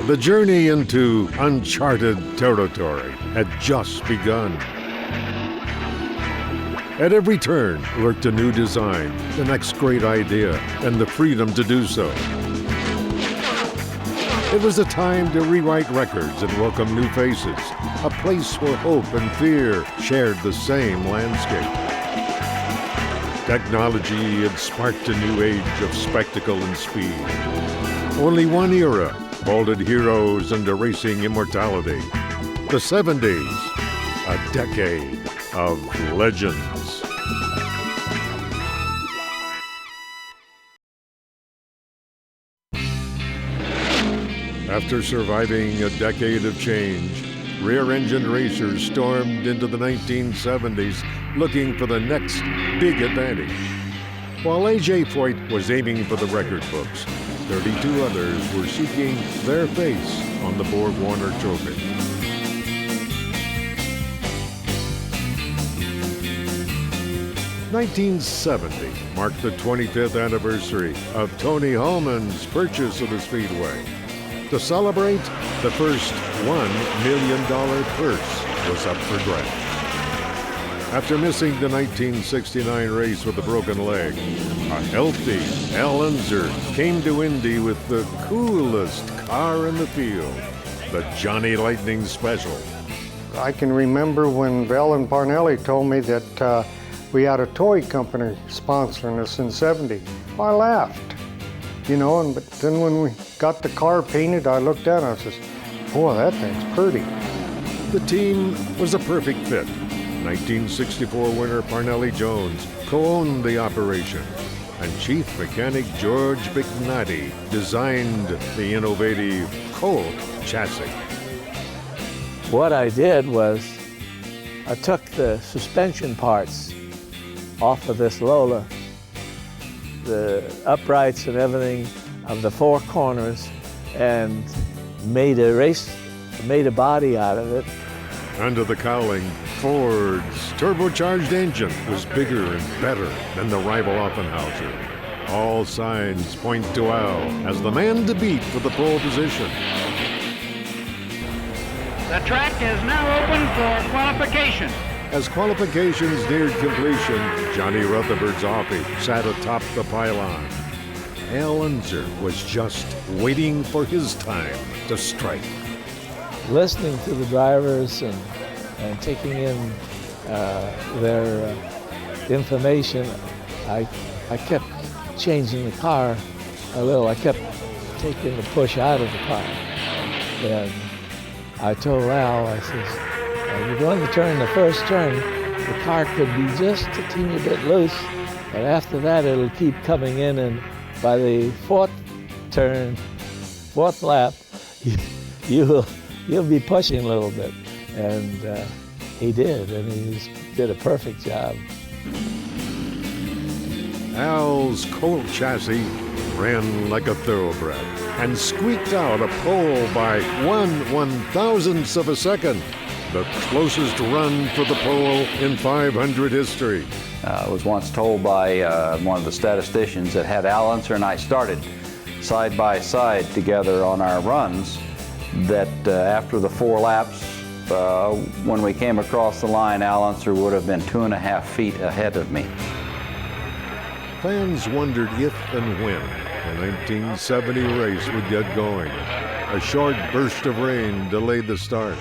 The journey into uncharted territory had just begun. At every turn lurked a new design, the next great idea, and the freedom to do so. It was a time to rewrite records and welcome new faces, a place where hope and fear shared the same landscape. Technology had sparked a new age of spectacle and speed. Only one era molded heroes into racing immortality. The 70s, a decade of legends. After surviving a decade of change, rear-engine racers stormed into the 1970s looking for the next big advantage. While A.J. Foyt was aiming for the record books, 32 others were seeking their face on the Borg-Warner Trophy. (1970) marked the 25th anniversary of Tony Hulman's purchase of the Speedway. To celebrate, the first $1 million purse was up for grabs. After missing the 1969 race with a broken leg, a healthy Al Unser came to Indy with the coolest car in the field, the Johnny Lightning Special. I can remember when Val and Parnelli told me that we had a toy company sponsoring us in '70. I laughed, but then when we got the car painted, I looked at it and I says, boy, that thing's pretty. The team was a perfect fit. 1964 winner Parnelli Jones co-owned the operation, and chief mechanic George McNally designed the innovative Colt chassis. What I did was I took the suspension parts off of this Lola, the uprights and everything of the four corners, and made a body out of it. Under the cowling, Ford's turbocharged engine was bigger and better than the rival Offenhauser. All signs point to Al as the man to beat for the pole position. The track is now open for qualification. As qualifications neared completion, Johnny Rutherford's Offie sat atop the pylon. Al Unser was just waiting for his time to strike. Listening to the drivers and taking in their information, I kept changing the car a little. I kept taking the push out of the car. And I told Al, I says, you're going to turn the first turn, the car could be just a teeny bit loose, but after that it'll keep coming in, and by the fourth lap, you'll be pushing a little bit. And he did, and he did a perfect job. Al's Colt chassis ran like a thoroughbred and squeaked out a pole by 1/1000th of a second, the closest run for the pole in 500 history. I was once told by one of the statisticians that had Al Unser and I started side by side together on our runs, that after the 4 laps, when we came across the line, Al Unser would have been 2.5 feet ahead of me. Fans wondered if and when the 1970 race would get going. A short burst of rain delayed the start.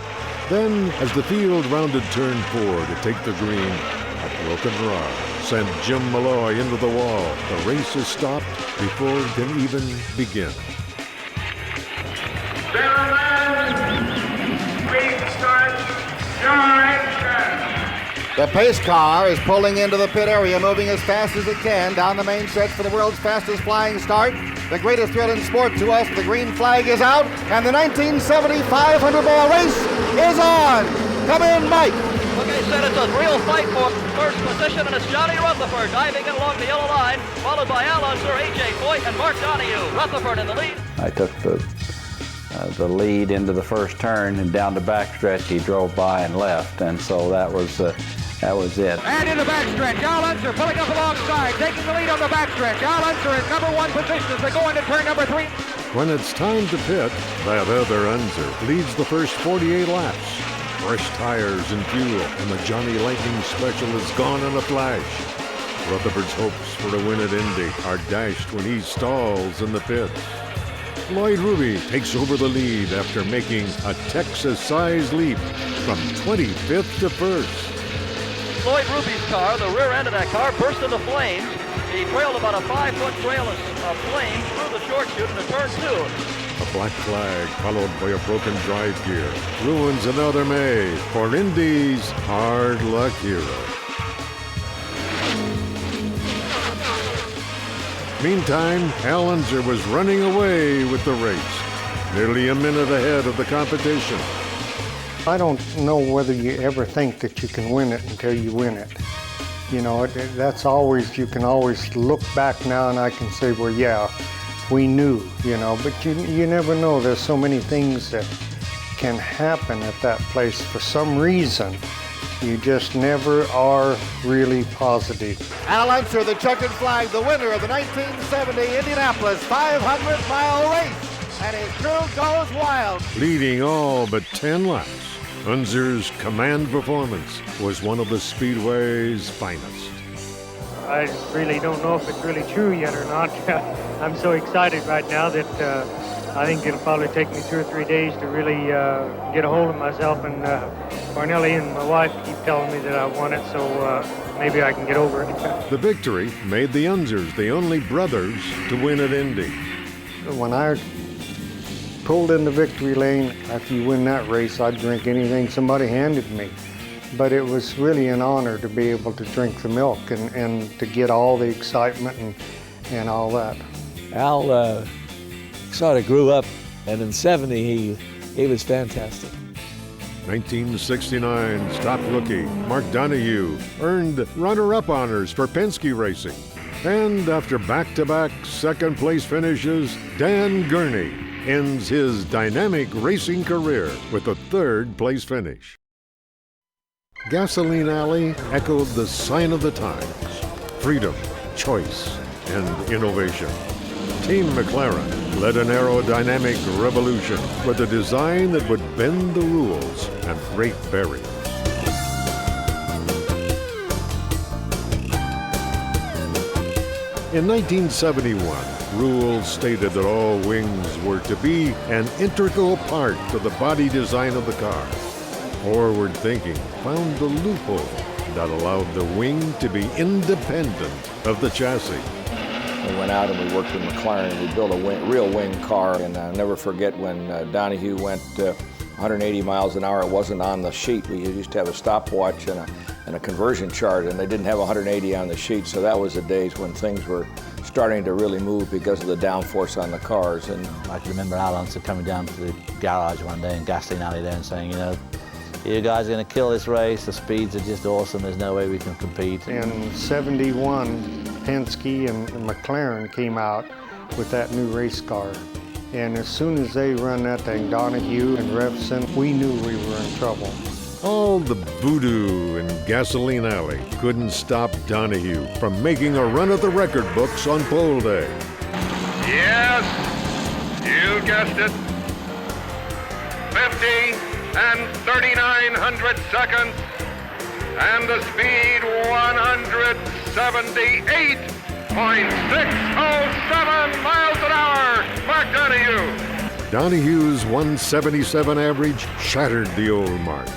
Then, as the field rounded turn 4 to take the green, a broken rod sent Jim Malloy into the wall. The race is stopped before it can even begin. The pace car is pulling into the pit area, moving as fast as it can down the main stretch for the world's fastest flying start. The greatest thrill in sport to us. The green flag is out, and the 1970 500-ball race is on. Come in, Mike. Like I said, it's a real fight for first position, and it's Johnny Rutherford diving in along the yellow line, followed by Al Unser, A.J. Foyt, and Mark Donohue. Rutherford in the lead. I took the lead into the first turn, and down the backstretch he drove by and left, and so that was That was it. And in the backstretch, Unser pulling up alongside, taking the lead on the backstretch. Unser in number 1 position as they go into turn number 3. When it's time to pit, that other Unser leads the first 48 laps. Fresh tires and fuel, and the Johnny Lightning Special is gone in a flash. Rutherford's hopes for a win at Indy are dashed when he stalls in the pits. Lloyd Ruby takes over the lead after making a Texas-sized leap from 25th to 1st. Lloyd Ruby's car, the rear end of that car, burst into flames. He trailed about a 5-foot trail of flames through the short chute into turn 2. A black flag followed by a broken drive gear ruins another May for Indy's hard luck hero. Meantime, Unser was running away with the race, nearly a minute ahead of the competition. I don't know whether you ever think that you can win it until you win it. You know, that's always, you can always look back now and I can say, well, yeah, we knew, you know, but you never know. There's so many things that can happen at that place for some reason. You just never are really positive. Al Unser, the checkered flag, the winner of the 1970 Indianapolis 500-mile race. And his crew goes wild. Leading all but 10 laps, Unser's command performance was one of the Speedway's finest. I really don't know if it's really true yet or not. I'm so excited right now that I think it'll probably take me 2 or 3 days to really get a hold of myself. And Parnelli and my wife keep telling me that I won it, so maybe I can get over it. The victory made the Unsers the only brothers to win at Indy. When I pulled in the victory lane, after you win that race, I'd drink anything somebody handed me. But it was really an honor to be able to drink the milk and to get all the excitement and all that. Al sort of grew up, and in '70 he was fantastic. 1969's top rookie, Mark Donohue, earned runner-up honors for Penske Racing. And after back-to-back second-place finishes, Dan Gurney ends his dynamic racing career with a third-place finish. Gasoline Alley echoed the sign of the times: freedom, choice, and innovation. Team McLaren led an aerodynamic revolution with a design that would bend the rules and break barriers. In 1971, rules stated that all wings were to be an integral part of the body design of the car. Forward thinking found the loophole that allowed the wing to be independent of the chassis. We went out and we worked with McLaren. We built a real wing car, and I'll never forget when Donohue went 180 miles an hour. It wasn't on the sheet. We used to have a stopwatch and a conversion chart, and they didn't have 180 on the sheet, so that was the days when things were starting to really move because of the downforce on the cars. And I can remember Al Unser coming down to the garage one day in Gasoline Alley there and saying, you know, you guys are going to kill this race. The speeds are just awesome. There's no way we can compete. In '71, Penske and McLaren came out with that new race car. And as soon as they run that thing, Donohue and Revson, we knew we were in trouble. All the voodoo in Gasoline Alley couldn't stop Donohue from making a run at the record books on pole day. Yes, you guessed it. 50 and 3900 seconds, and the speed 178.607 miles an hour. Mark Donohue. Donohue's 177 average shattered the old mark.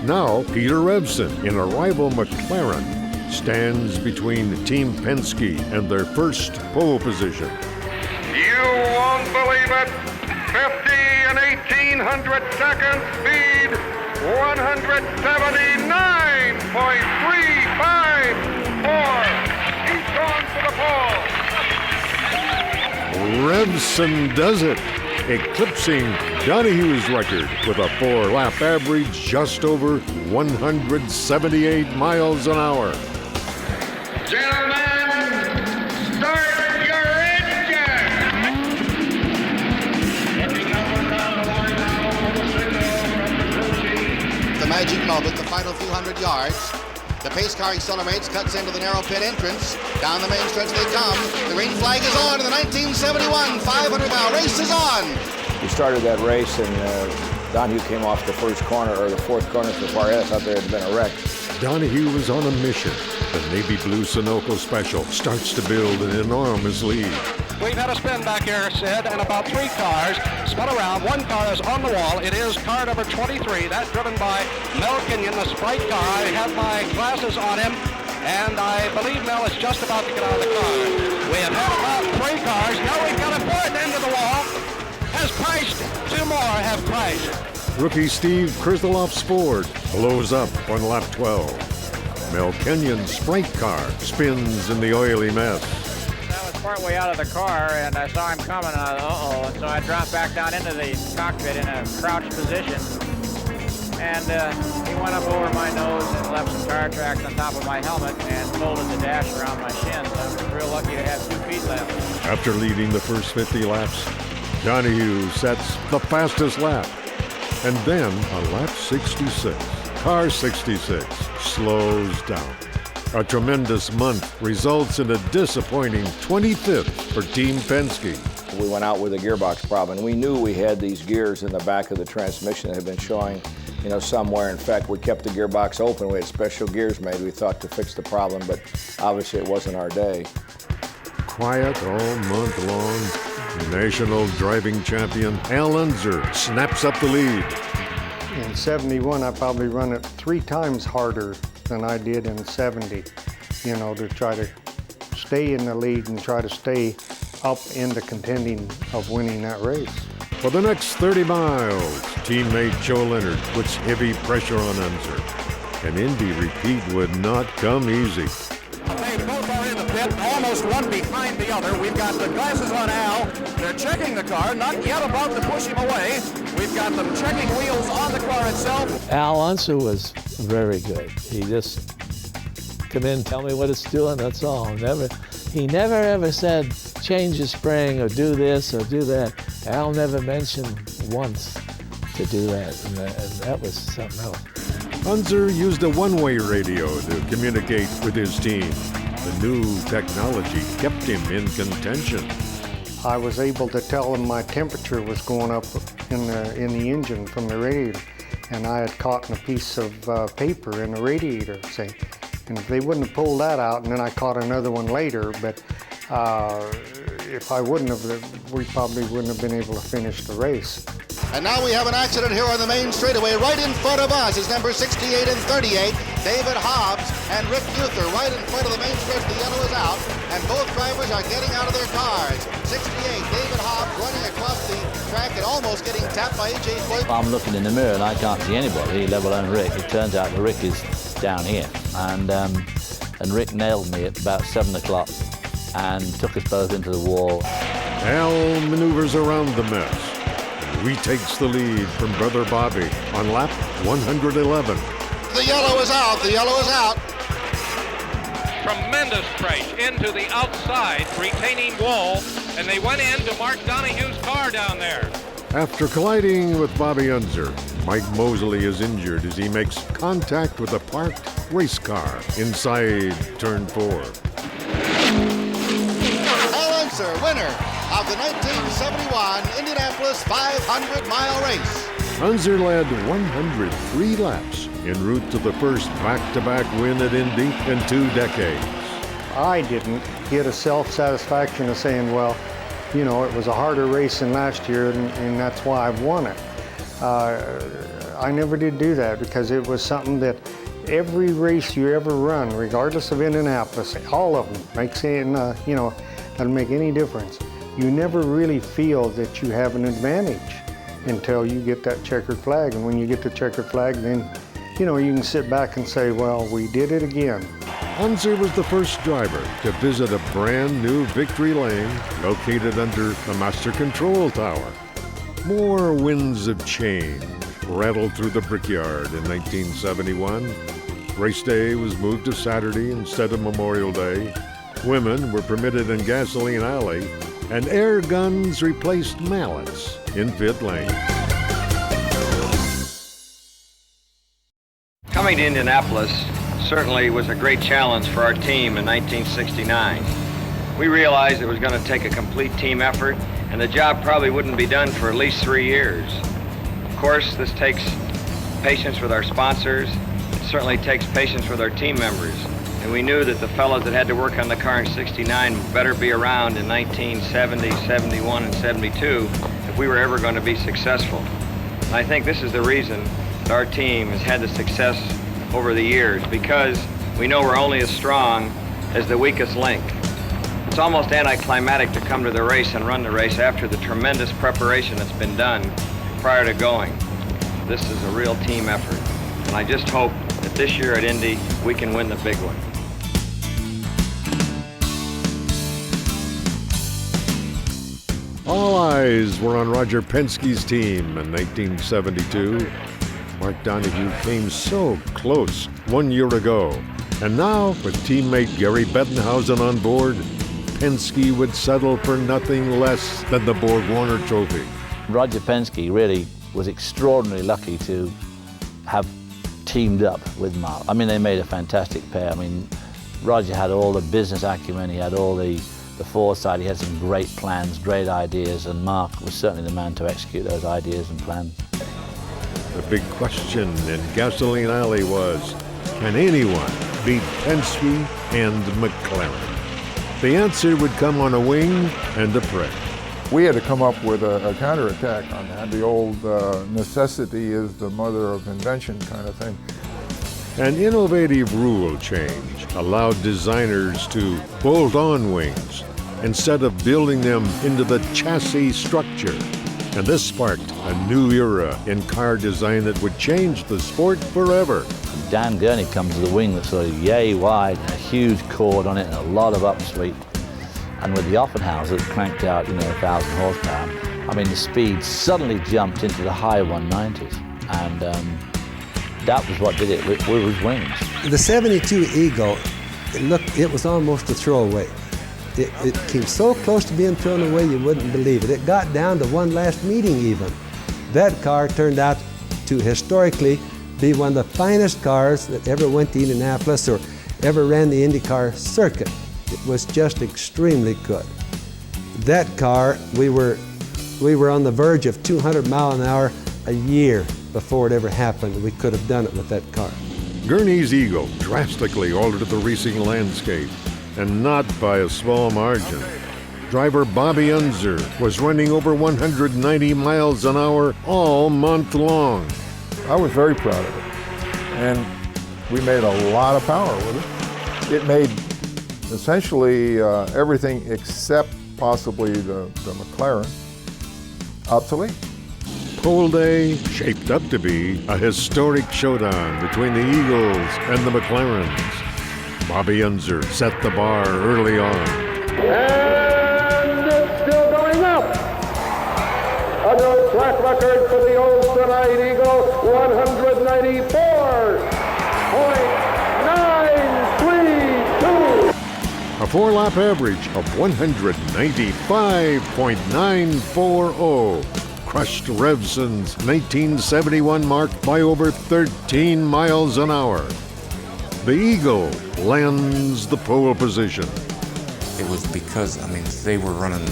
Now Peter Revson, in a rival McLaren, stands between Team Penske and their first pole position. You won't believe it. 50 and 1800 seconds, speed 179.354. He's gone for the pole. Revson does it, eclipsing Donohue's record with a 4-lap average just over 178 miles an hour. Gentlemen, start your engine! The magic moment, the final few hundred yards. The pace car accelerates, cuts into the narrow pit entrance. Down the main stretch they come. The green flag is on, and the 1971 500-mile race is on. We started that race, and Donahue came off the first corner, or the fourth corner so far ahead. I thought there had been a wreck. Donahue was on a mission. The Navy Blue Sunoco Special starts to build an enormous lead. We've had a spin back here, Sid, and about 3 cars spun around. 1 car is on the wall. It is car number 23. That's driven by Mel Kenyon, the Sprite car. I have my glasses on him, and I believe Mel is just about to get out of the car. We have had about 3 cars. Now we've got a 4th into the wall. Has crashed. 2 more have crashed. Rookie Steve Kristeloff's Ford blows up on lap 12. Mel Kenyon's Sprite car spins in the oily mess. I was partway out of the car, and I saw him coming, and I thought, and so I dropped back down into the cockpit in a crouched position, and he went up over my nose and left some tire tracks on top of my helmet and folded the dash around my shins. I was real lucky to have 2 feet left. After leading the first 50 laps, Donahue sets the fastest lap. And then on lap 66, car 66 slows down. A tremendous month results in a disappointing 25th for Team Penske. We went out with a gearbox problem, and we knew we had these gears in the back of the transmission that had been showing, somewhere. In fact, we kept the gearbox open. We had special gears made, we thought, to fix the problem, but obviously it wasn't our day. Quiet all month long. National driving champion Al Unser snaps up the lead. In 71, I probably run it 3 times harder than I did in 70, to try to stay in the lead and try to stay up in the contending of winning that race. For the next 30 miles, teammate Joe Leonard puts heavy pressure on Unser. An Indy repeat would not come easy. They both are in the pit, almost one behind the other. We've got the glasses on Al. They're checking the car, not yet about to push him away. We've got them checking wheels on the car itself. Al Unser was very good. He just come in, tell me what it's doing, that's all. He never ever said, change the spring or do this or do that. Al never mentioned once to do that, and that was something else. Unser used a one-way radio to communicate with his team. The new technology kept him in contention. I was able to tell them my temperature was going up in the engine from the radiator, and I had caught in a piece of paper in the radiator, say. And if they wouldn't have pulled that out, and then I caught another one later, but if I wouldn't have, we probably wouldn't have been able to finish the race. And now we have an accident here on the main straightaway. Right in front of us is number 68 and 38, David Hobbs and Rick Luther. Right in front of the main stretch, the yellow is out, and both drivers are getting out of their cars. 68, David Hobbs running across the track and almost getting tapped by A.J. Foyt. I'm looking in the mirror and I can't see anybody, let alone Rick. It turns out that Rick is down here, and Rick nailed me at about 7 o'clock and took us both into the wall. Al maneuvers around the mess. Retakes the lead from Brother Bobby on lap 111. The yellow is out, the yellow is out. Tremendous crash into the outside retaining wall, and they went into Mark Donahue's car down there. After colliding with Bobby Unser, Mike Mosley is injured as he makes contact with a parked race car inside turn 4. Al Unser, winner of the 1971 Indianapolis 500-mile race. Unser led 103 laps en route to the first back-to-back win at Indy in 2 decades. I didn't get a self-satisfaction of saying, well, it was a harder race than last year, and that's why I've won it. I never did do that, because it was something that every race you ever run, regardless of Indianapolis, all of them, doesn't make any difference. You never really feel that you have an advantage until you get that checkered flag. And when you get the checkered flag, then, you can sit back and say, well, we did it again. Unser was the first driver to visit a brand new victory lane located under the Master Control Tower. More winds of change rattled through the Brickyard in 1971. Race day was moved to Saturday instead of Memorial Day. Women were permitted in Gasoline Alley, and air guns replaced mallets in pit lane. Coming to Indianapolis certainly was a great challenge for our team in 1969. We realized it was going to take a complete team effort, and the job probably wouldn't be done for at least 3 years. Of course, this takes patience with our sponsors. It certainly takes patience with our team members. And we knew that the fellows that had to work on the car in '69 better be around in 1970, 71, and 72 if we were ever going to be successful. And I think this is the reason that our team has had the success over the years, because we know we're only as strong as the weakest link. It's almost anticlimactic to come to the race and run the race after the tremendous preparation that's been done prior to going. This is a real team effort, and I just hope that this year at Indy we can win the big one. All eyes were on Roger Penske's team in 1972. Mark Donohue came so close 1 year ago, and now with teammate Gary Bettenhausen on board, Penske would settle for nothing less than the Borg Warner Trophy. Roger Penske really was extraordinarily lucky to have teamed up with Mark. I mean, they made a fantastic pair. I mean, Roger had all the business acumen, he had all the foresight, he had some great plans, great ideas, and Mark was certainly the man to execute those ideas and plans. The big question in Gasoline Alley was, can anyone beat Penske and McLaren? The answer would come on a wing and a prayer. We had to come up with a counterattack on that. The old necessity is the mother of invention kind of thing. An innovative rule change allowed designers to bolt on wings instead of building them into the chassis structure. And this sparked a new era in car design that would change the sport forever. Dan Gurney comes with a wing that's sort of yay wide and a huge chord on it and a lot of upsweep. And with the Offenhauser that cranked out, 1,000 horsepower, I mean, the speed suddenly jumped into the high 190s. And that was what did it with his wings. The 72 Eagle, it was almost a throwaway. It came so close to being thrown away you wouldn't believe it. It got down to one last meeting even. That car turned out to historically be one of the finest cars that ever went to Indianapolis or ever ran the IndyCar circuit. It was just extremely good. That car, we were on the verge of 200 miles an hour a year before it ever happened. We could have done it with that car. Gurney's Eagle drastically altered the racing landscape, and not by a small margin. Driver Bobby Unser was running over 190 miles an hour all month long. I was very proud of it, and we made a lot of power with it. It made essentially everything except possibly the McLaren obsolete. Pole Day shaped up to be a historic showdown between the Eagles and the McLarens. Bobby Unser set the bar early on. And it's still going up. A new track record for the Olsenite Eagle, 194.932. A four-lap average of 195.940 crushed Revson's 1971 mark by over 13 miles an hour. The Eagle lands the pole position. It was because, they were running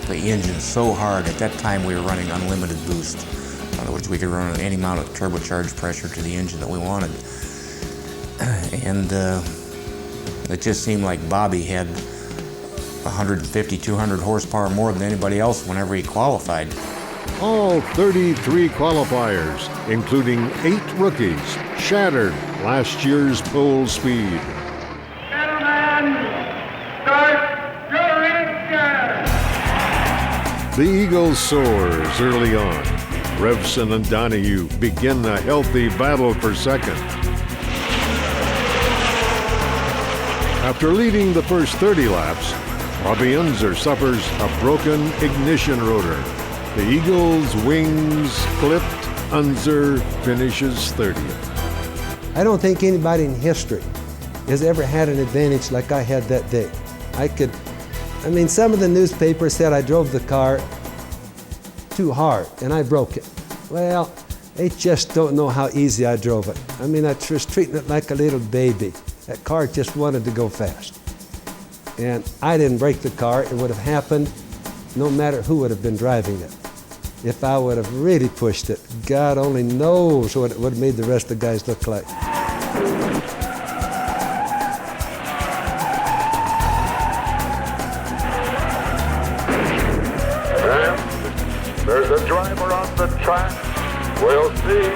the engine so hard. At that time, we were running unlimited boost. In other words, we could run any amount of turbocharged pressure to the engine that we wanted. And it just seemed like Bobby had 150, 200 horsepower more than anybody else whenever he qualified. All 33 qualifiers, including 8 rookies, shattered last year's pole speed. Gentlemen, start your engine! The Eagle soars early on. Revson and Donohue begin a healthy battle for second. After leading the first 30 laps, Bobby Unser suffers a broken ignition rotor. The Eagles' wings clipped. Unser finishes 30th. I don't think anybody in history has ever had an advantage like I had that day. Some of the newspapers said I drove the car too hard and I broke it. Well, They just don't know how easy I drove it. I mean, I was treating it like a little baby. That car just wanted to go fast. And I didn't break the car. It would have happened no matter who would have been driving it. If I would have really pushed it, God only knows what it would have made the rest of the guys look like. And there's a driver on the track. We'll see.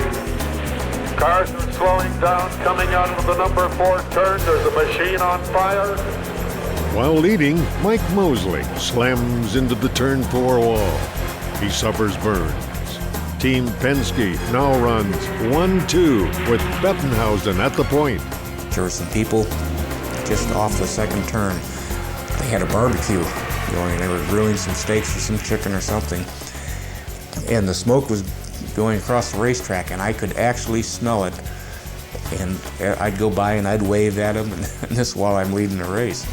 Cars are slowing down, coming out of the number 4 turn. There's a machine on fire. While leading, Mike Mosley slams into the turn 4 wall. He suffers burns. Team Penske now runs 1-2 with Bettenhausen at the point. There were some people just off the second turn. They had a barbecue going. They were grilling some steaks or some chicken or something. And the smoke was going across the racetrack, and I could actually smell it. And I'd go by and I'd wave at them, and this while I'm leading the race.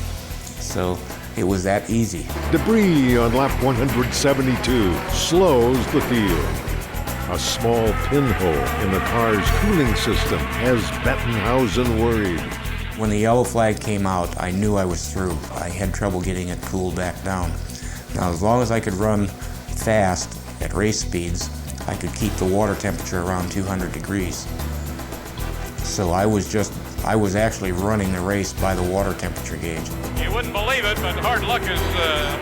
So it was that easy. Debris on lap 172 slows the field. A small pinhole in the car's cooling system has Bettenhausen worried. When the yellow flag came out, I knew I was through. I had trouble getting it cooled back down. Now, as long as I could run fast at race speeds, I could keep the water temperature around 200 degrees. So I was actually running the race by the water temperature gauge. You wouldn't believe it, but hard luck has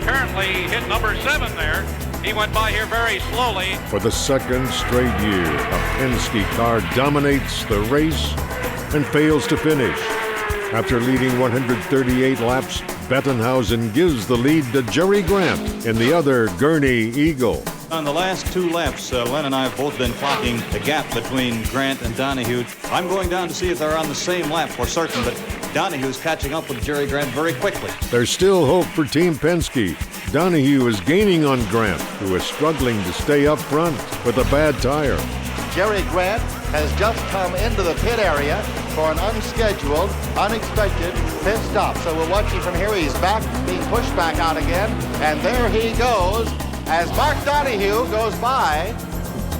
apparently hit number 7 there. He went by here very slowly. For the second straight year, a Penske car dominates the race and fails to finish. After leading 138 laps, Bettenhausen gives the lead to Jerry Grant in the other Gurney Eagle. On the last 2 laps, Len and I have both been clocking the gap between Grant and Donahue. I'm going down to see if they're on the same lap for certain, but Donahue's catching up with Jerry Grant very quickly. There's still hope for Team Penske. Donahue is gaining on Grant, who is struggling to stay up front with a bad tire. Jerry Grant has just come into the pit area for an unscheduled, unexpected pit stop. So we're watching from here. He's back, being pushed back out again, and there he goes as Mark Donahue goes by.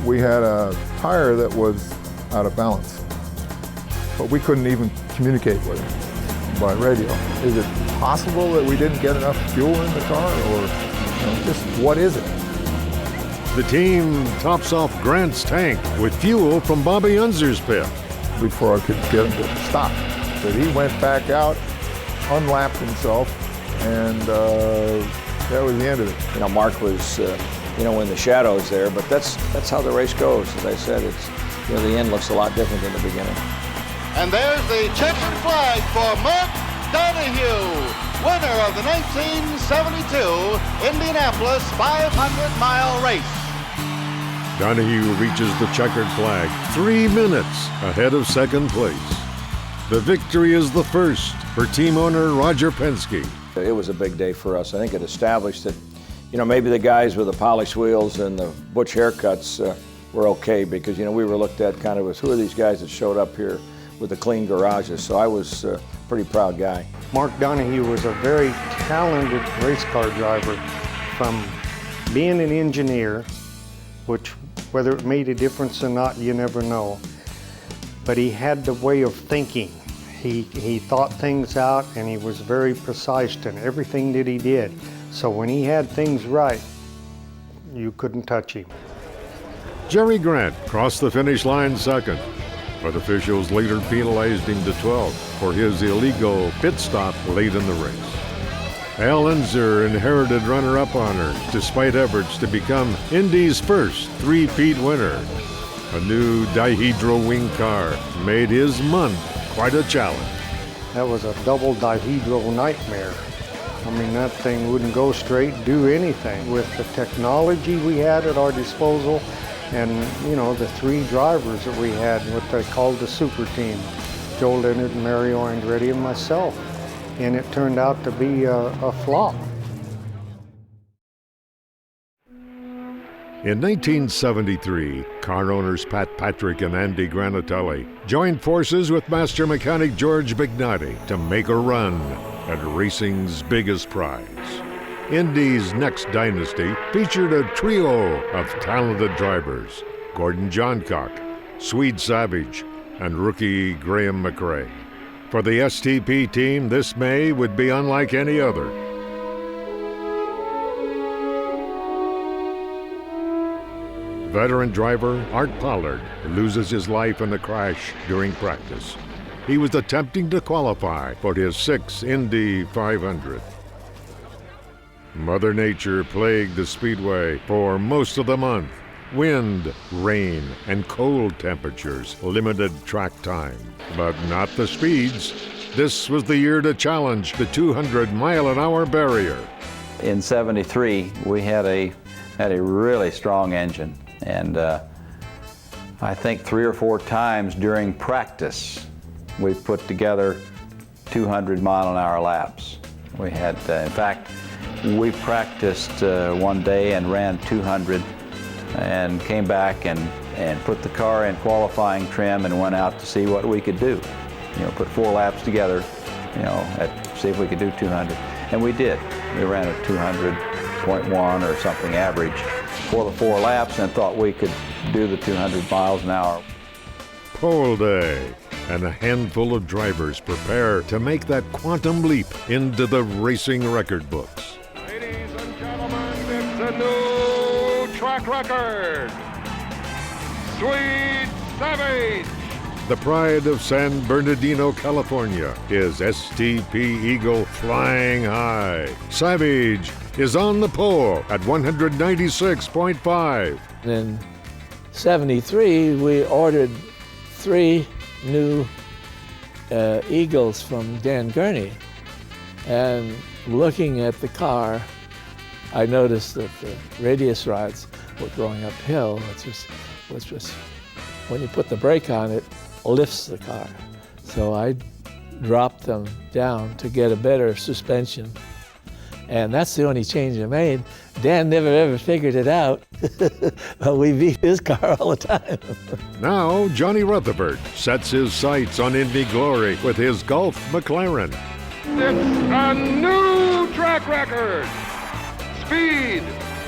We had a tire that was out of balance, but we couldn't even communicate with him by radio. Is it possible that we didn't get enough fuel in the car, or just what is it? The team tops off Grant's tank with fuel from Bobby Unser's pit. Before I could get him to stop. But he went back out, unlapped himself, and that was the end of it. You know, Mark was, in the shadows there, but that's how the race goes. As I said, it's, the end looks a lot different than the beginning. And there's the checkered flag for Mark Donahue, winner of the 1972 Indianapolis 500-mile race. Donahue reaches the checkered flag 3 minutes ahead of second place. The victory is the first for team owner Roger Penske. It was a big day for us. I think it established that, maybe the guys with the polished wheels and the butch haircuts were okay because, we were looked at kind of as who are these guys that showed up here with the clean garages. So I was a pretty proud guy. Mark Donahue was a very talented race car driver, from being an engineer, which whether it made a difference or not, you never know. But he had the way of thinking. He thought things out, and he was very precise in everything that he did. So when he had things right, you couldn't touch him. Jerry Grant crossed the finish line second, but officials later penalized him to 12th for his illegal pit stop late in the race. Al Unser inherited runner-up honors despite efforts to become Indy's first three-peat winner. A new dihedral wing car made his month quite a challenge. That was a double dihedral nightmare. I mean, that thing wouldn't go straight, do anything. With the technology we had at our disposal and, the 3 drivers that we had, what they called the super team, Joe Leonard, Mario Andretti, and myself. And it turned out to be a flop. In 1973, car owners Pat Patrick and Andy Granatelli joined forces with master mechanic George Bignotti to make a run at racing's biggest prize. Indy's next dynasty featured a trio of talented drivers: Gordon Johncock, Swede Savage, and rookie Graham McRae. For the STP team, this May would be unlike any other. Veteran driver Art Pollard loses his life in a crash during practice. He was attempting to qualify for his 6th Indy 500. Mother Nature plagued the speedway for most of the month. Wind, rain, and cold temperatures limited track time, but not the speeds. This was the year to challenge the 200-mile-an-hour barrier. In '73, we had a really strong engine, and I think 3 or 4 times during practice, we put together 200-mile-an-hour laps. We had, in fact, we practiced one day and ran 200 and came back and put the car in qualifying trim and went out to see what we could do. Put 4 laps together, see if we could do 200. And we did. We ran a 200.1 or something average for the 4 laps and thought we could do the 200 miles an hour. Pole day, and a handful of drivers prepare to make that quantum leap into the racing record books. Ladies and gentlemen, it's a new track record. Swede Savage. The pride of San Bernardino, California, is STP Eagle flying high. Savage is on the pole at 196.5. In '73, we ordered 3 new Eagles from Dan Gurney. And looking at the car, I noticed that the radius rods were going uphill, which was when you put the brake on, it lifts the car. So I dropped them down to get a better suspension. And that's the only change I made. Dan never ever figured it out. But we beat his car all the time. Now, Johnny Rutherford sets his sights on Indy glory with his Golf McLaren. It's a new track record. Speed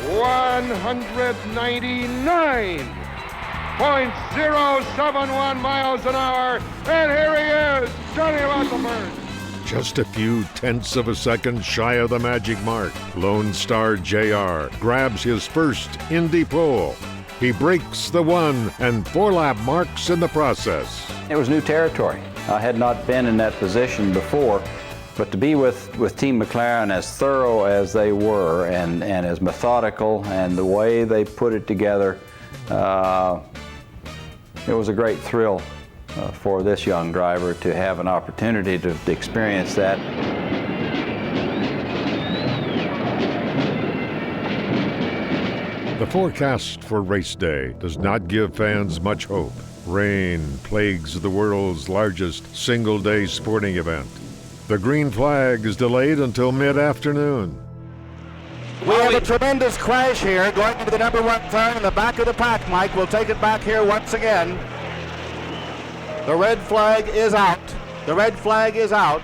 199.071 miles an hour. And here he is, Johnny Rutherford. Just a few tenths of a second shy of the magic mark, Lone Star JR grabs his first Indy pole. He breaks the 1 and 4 lap marks in the process. It was new territory. I had not been in that position before, but to be with Team McLaren as thorough as they were and as methodical and the way they put it together, it was a great thrill for this young driver to have an opportunity to experience that. The forecast for race day does not give fans much hope. Rain plagues the world's largest single-day sporting event. The green flag is delayed until mid-afternoon. We have a tremendous crash here going into the number 1 turn in the back of the pack. Mike, we'll take it back here once again. The red flag is out. The red flag is out.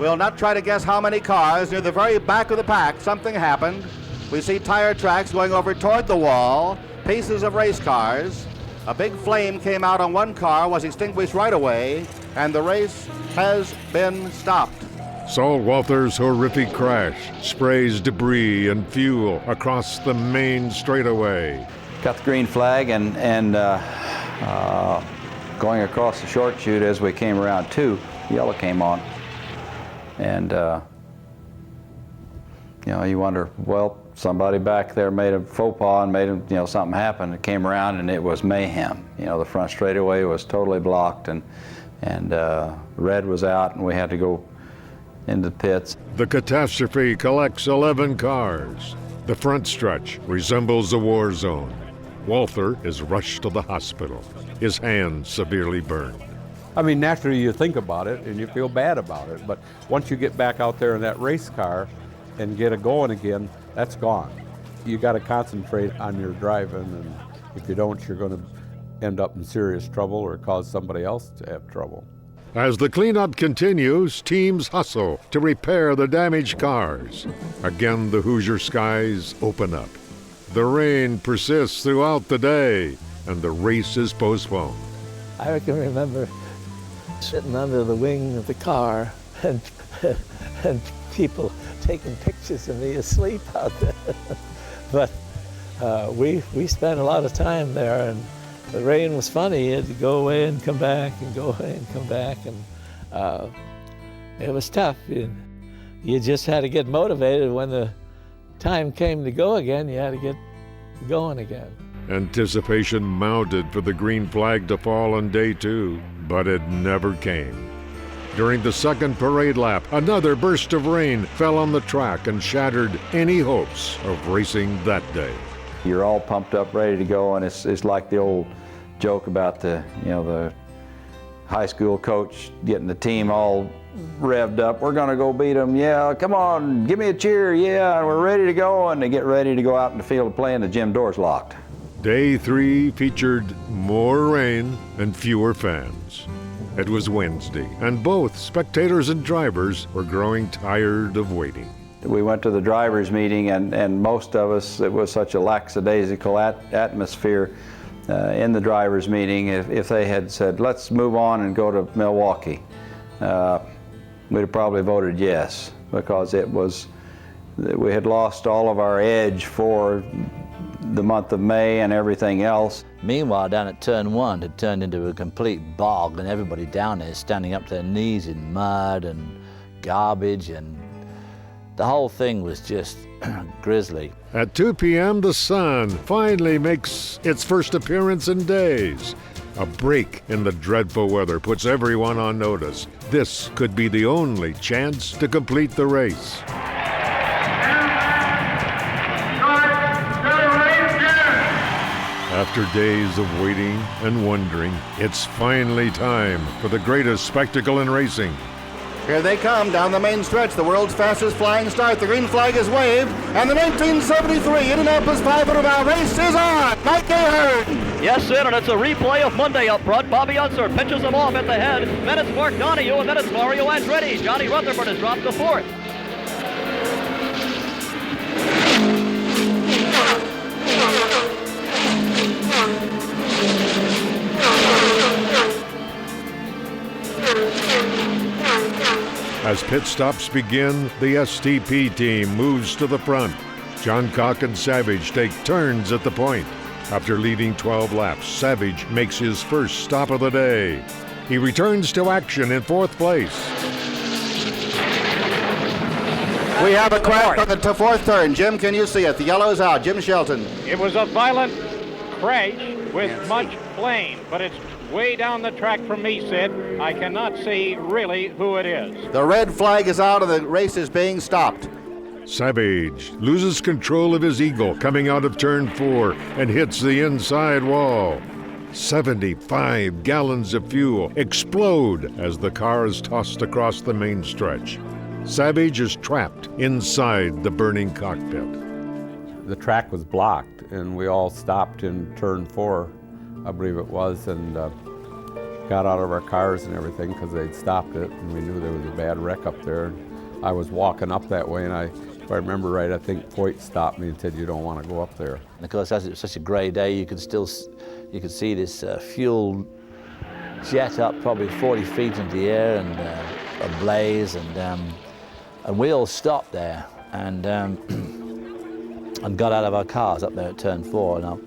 We'll not try to guess how many cars. Near the very back of the pack, something happened. We see tire tracks going over toward the wall, pieces of race cars. A big flame came out on one car, was extinguished right away, and the race has been stopped. Saul Walther's horrific crash sprays debris and fuel across the main straightaway. Got the green flag and going across the short chute as we came around 2, yellow came on. And you wonder, well, somebody back there made a faux pas and made something happen. It came around and it was mayhem. The front straightaway was totally blocked and red was out and we had to go into the pits. The catastrophe collects 11 cars. The front stretch resembles a war zone. Walther is rushed to the hospital, his hand severely burned. I mean, naturally you think about it and you feel bad about it, but once you get back out there in that race car and get it going again, that's gone. You got to concentrate on your driving, and if you don't, you're going to end up in serious trouble or cause somebody else to have trouble. As the cleanup continues, teams hustle to repair the damaged cars. Again, the Hoosier skies open up. The rain persists throughout the day, and the race is postponed. I can remember sitting under the wing of the car and people taking pictures of me asleep out there. But we spent a lot of time there, and the rain was funny. You had to go away and come back and go away and come back, and it was tough. You just had to get motivated. When the time came to go again, you had to get going again. Anticipation mounted for the green flag to fall on day 2, but it never came. During the second parade lap, another burst of rain fell on the track and shattered any hopes of racing that day. You're all pumped up, ready to go, and it's like the old joke about the high school coach getting the team all revved up. We're gonna go beat them. Yeah, come on, give me a cheer. Yeah, we're ready to go, and they get ready to go out in the field of play, and the gym door's locked. Day 3 featured more rain and fewer fans. It was Wednesday, and both spectators and drivers were growing tired of waiting. We went to the drivers' meeting, and most of us, it was such a lackadaisical atmosphere in the drivers' meeting. If they had said, let's move on and go to Milwaukee, we'd have probably voted yes, because we had lost all of our edge for the month of May and everything else. Meanwhile, down at turn 1, it turned into a complete bog, and everybody down there standing up to their knees in mud and garbage, and the whole thing was just grisly. At 2 p.m., the sun finally makes its first appearance in days. A break in the dreadful weather puts everyone on notice. This could be the only chance to complete the race. After days of waiting and wondering, it's finally time for the greatest spectacle in racing. Here they come down the main stretch, the world's fastest flying start. The green flag is waved, and the 1973 Indianapolis 500-mile race is on. Mike Ahern. Yes, Sid, and it's a replay of Monday up front. Bobby Unser pitches him off at the head. Then it's Mark Donahue, and then it's Mario Andretti. Johnny Rutherford has dropped to 4th. As pit stops begin, the STP team moves to the front. John Cock and Savage take turns at the point. After leading 12 laps, Savage makes his first stop of the day. He returns to action in 4th place. We have a crash on the 4th turn. Jim, can you see it? The yellow's out. Jim Shelton. It was a violent crash with much flame, but it's way down the track from me, Sid. I cannot see really who it is. The red flag is out and the race is being stopped. Savage loses control of his Eagle coming out of turn 4 and hits the inside wall. 75 gallons of fuel explode as the car is tossed across the main stretch. Savage is trapped inside the burning cockpit. The track was blocked, and we all stopped in turn 4, I believe it was, and got out of our cars and everything because they'd stopped it, and we knew there was a bad wreck up there. I was walking up that way, and if I remember right, I think Foyt stopped me and said, "You don't want to go up there." And of course, as it was such a grey day, you could see this fuel jet up probably 40 feet into the air and ablaze, and we all stopped there and got out of our cars up there at turn 4.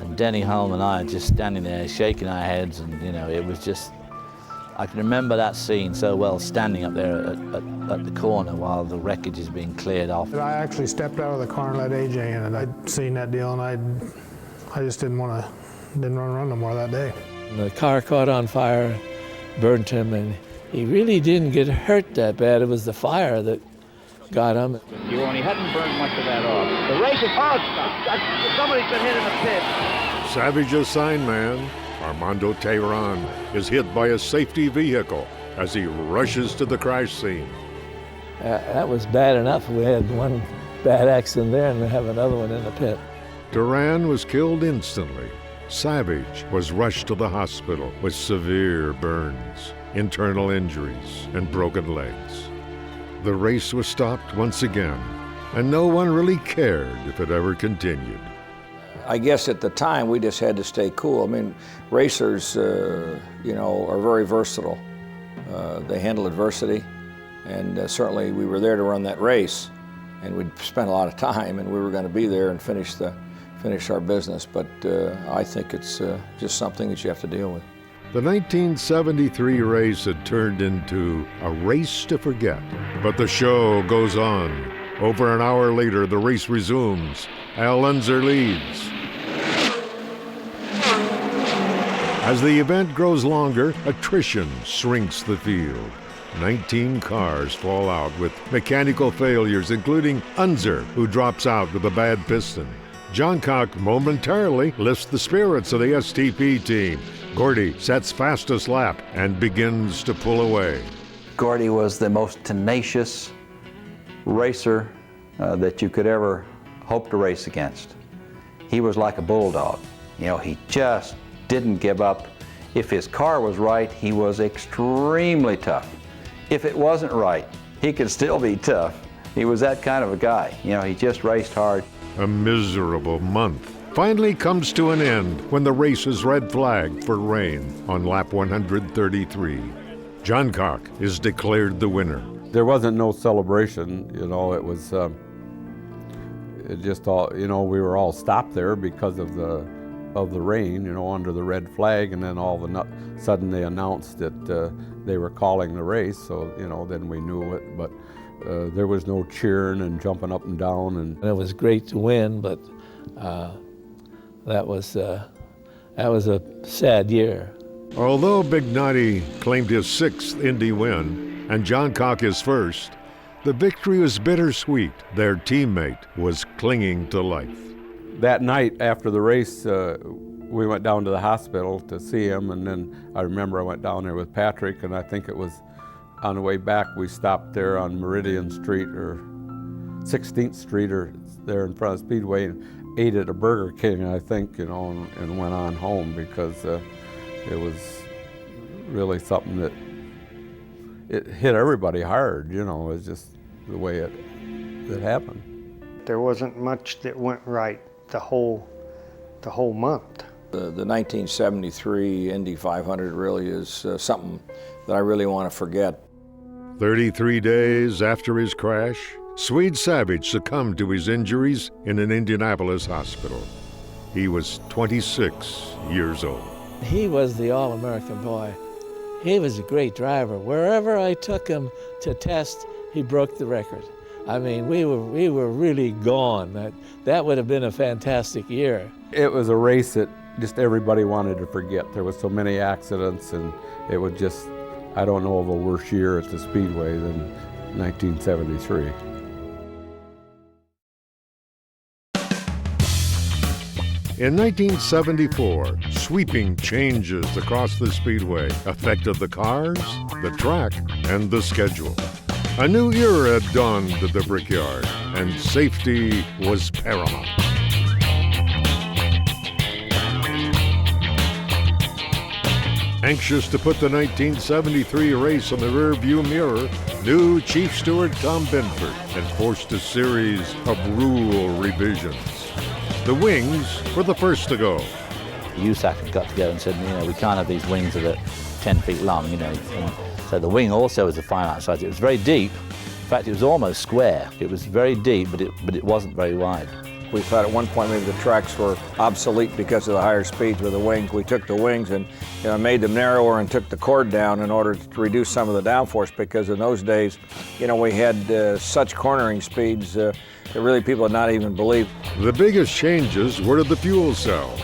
And Denny Holm and I are just standing there shaking our heads, and it was just, I can remember that scene so well, standing up there at the corner while the wreckage is being cleared off. I actually stepped out of the car and let AJ in, and I'd seen that deal, and I just didn't want to run no more that day. The car caught on fire, burnt him, and he really didn't get hurt that bad. It was the fire that got him. He hadn't burned much of that off. The race is somebody's been hit in the pit. Savage's sign man, Armando Tehran, is hit by a safety vehicle as he rushes to the crash scene. That was bad enough. We had one bad accident there and we have another one in the pit. Tehran was killed instantly. Savage was rushed to the hospital with severe burns, internal injuries, and broken legs. The race was stopped once again, and no one really cared if it ever continued. I guess at the time we just had to stay cool. I mean, racers, you know, are very versatile. They handle adversity, and certainly we were there to run that race, and we'd spent a lot of time, and we were going to be there and finish our business. But I think it's just something that you have to deal with. The 1973 race had turned into a race to forget, but the show goes on. Over an hour later, the race resumes. Al Unser leads. As the event grows longer, attrition shrinks the field. 19 cars fall out with mechanical failures, including Unser, who drops out with a bad piston. John Cock momentarily lifts the spirits of the STP team. Gordy sets fastest lap and begins to pull away. Gordy was the most tenacious racer that you could ever hope to race against. He was like a bulldog. You know, he just didn't give up. If his car was right, he was extremely tough. If it wasn't right, he could still be tough. He was that kind of a guy. You know, he just raced hard. A miserable month finally comes to an end when the race is red flagged for rain on lap 133. John Cock is declared the winner. There wasn't no celebration, you know, it was it just all, you know, we were all stopped there because of the rain, you know, under the red flag, and then all of a sudden they announced that they were calling the race, so, you know, then we knew it, but there was no cheering and jumping up and down. And it was great to win, but that was a sad year. Although Bignati claimed his 6th Indy win and John Cock his first, the victory was bittersweet. Their teammate was clinging to life. That night after the race, we went down to the hospital to see him, and then I remember I went down there with Patrick, and I think it was on the way back we stopped there on Meridian Street or 16th Street or there in front of Speedway and ate at a Burger King, I think, you know, and went on home because it was really something that it hit everybody hard, you know. It was just the way it happened. There wasn't much that went right the whole month. The 1973 Indy 500 really is something that I really want to forget. 33 days after his crash, Swede Savage succumbed to his injuries in an Indianapolis hospital. He was 26 years old. He was the All-American boy. He was a great driver. Wherever I took him to test, he broke the record. I mean, we were really gone. That would have been a fantastic year. It was a race that just everybody wanted to forget. There was so many accidents, and it was just, I don't know of a worse year at the Speedway than 1973. In 1974, sweeping changes across the Speedway affected the cars, the track, and the schedule. A new era dawned at the Brickyard, and safety was paramount. Anxious to put the 1973 race in the rearview mirror, new Chief Steward Tom Benford enforced a series of rule revisions. The wings were the first to go. USAC got together and said, you know, we can't have these wings that are 10 feet long, you know. And so the wing also was a finite size. It was very deep. In fact, it was almost square. It was very deep, but it wasn't very wide. We thought at one point maybe the tracks were obsolete because of the higher speeds with the wings. We took the wings and, you know, made them narrower and took the cord down in order to reduce some of the downforce, because in those days, you know, we had such cornering speeds that really people had not even believed. The biggest changes were to the fuel cell.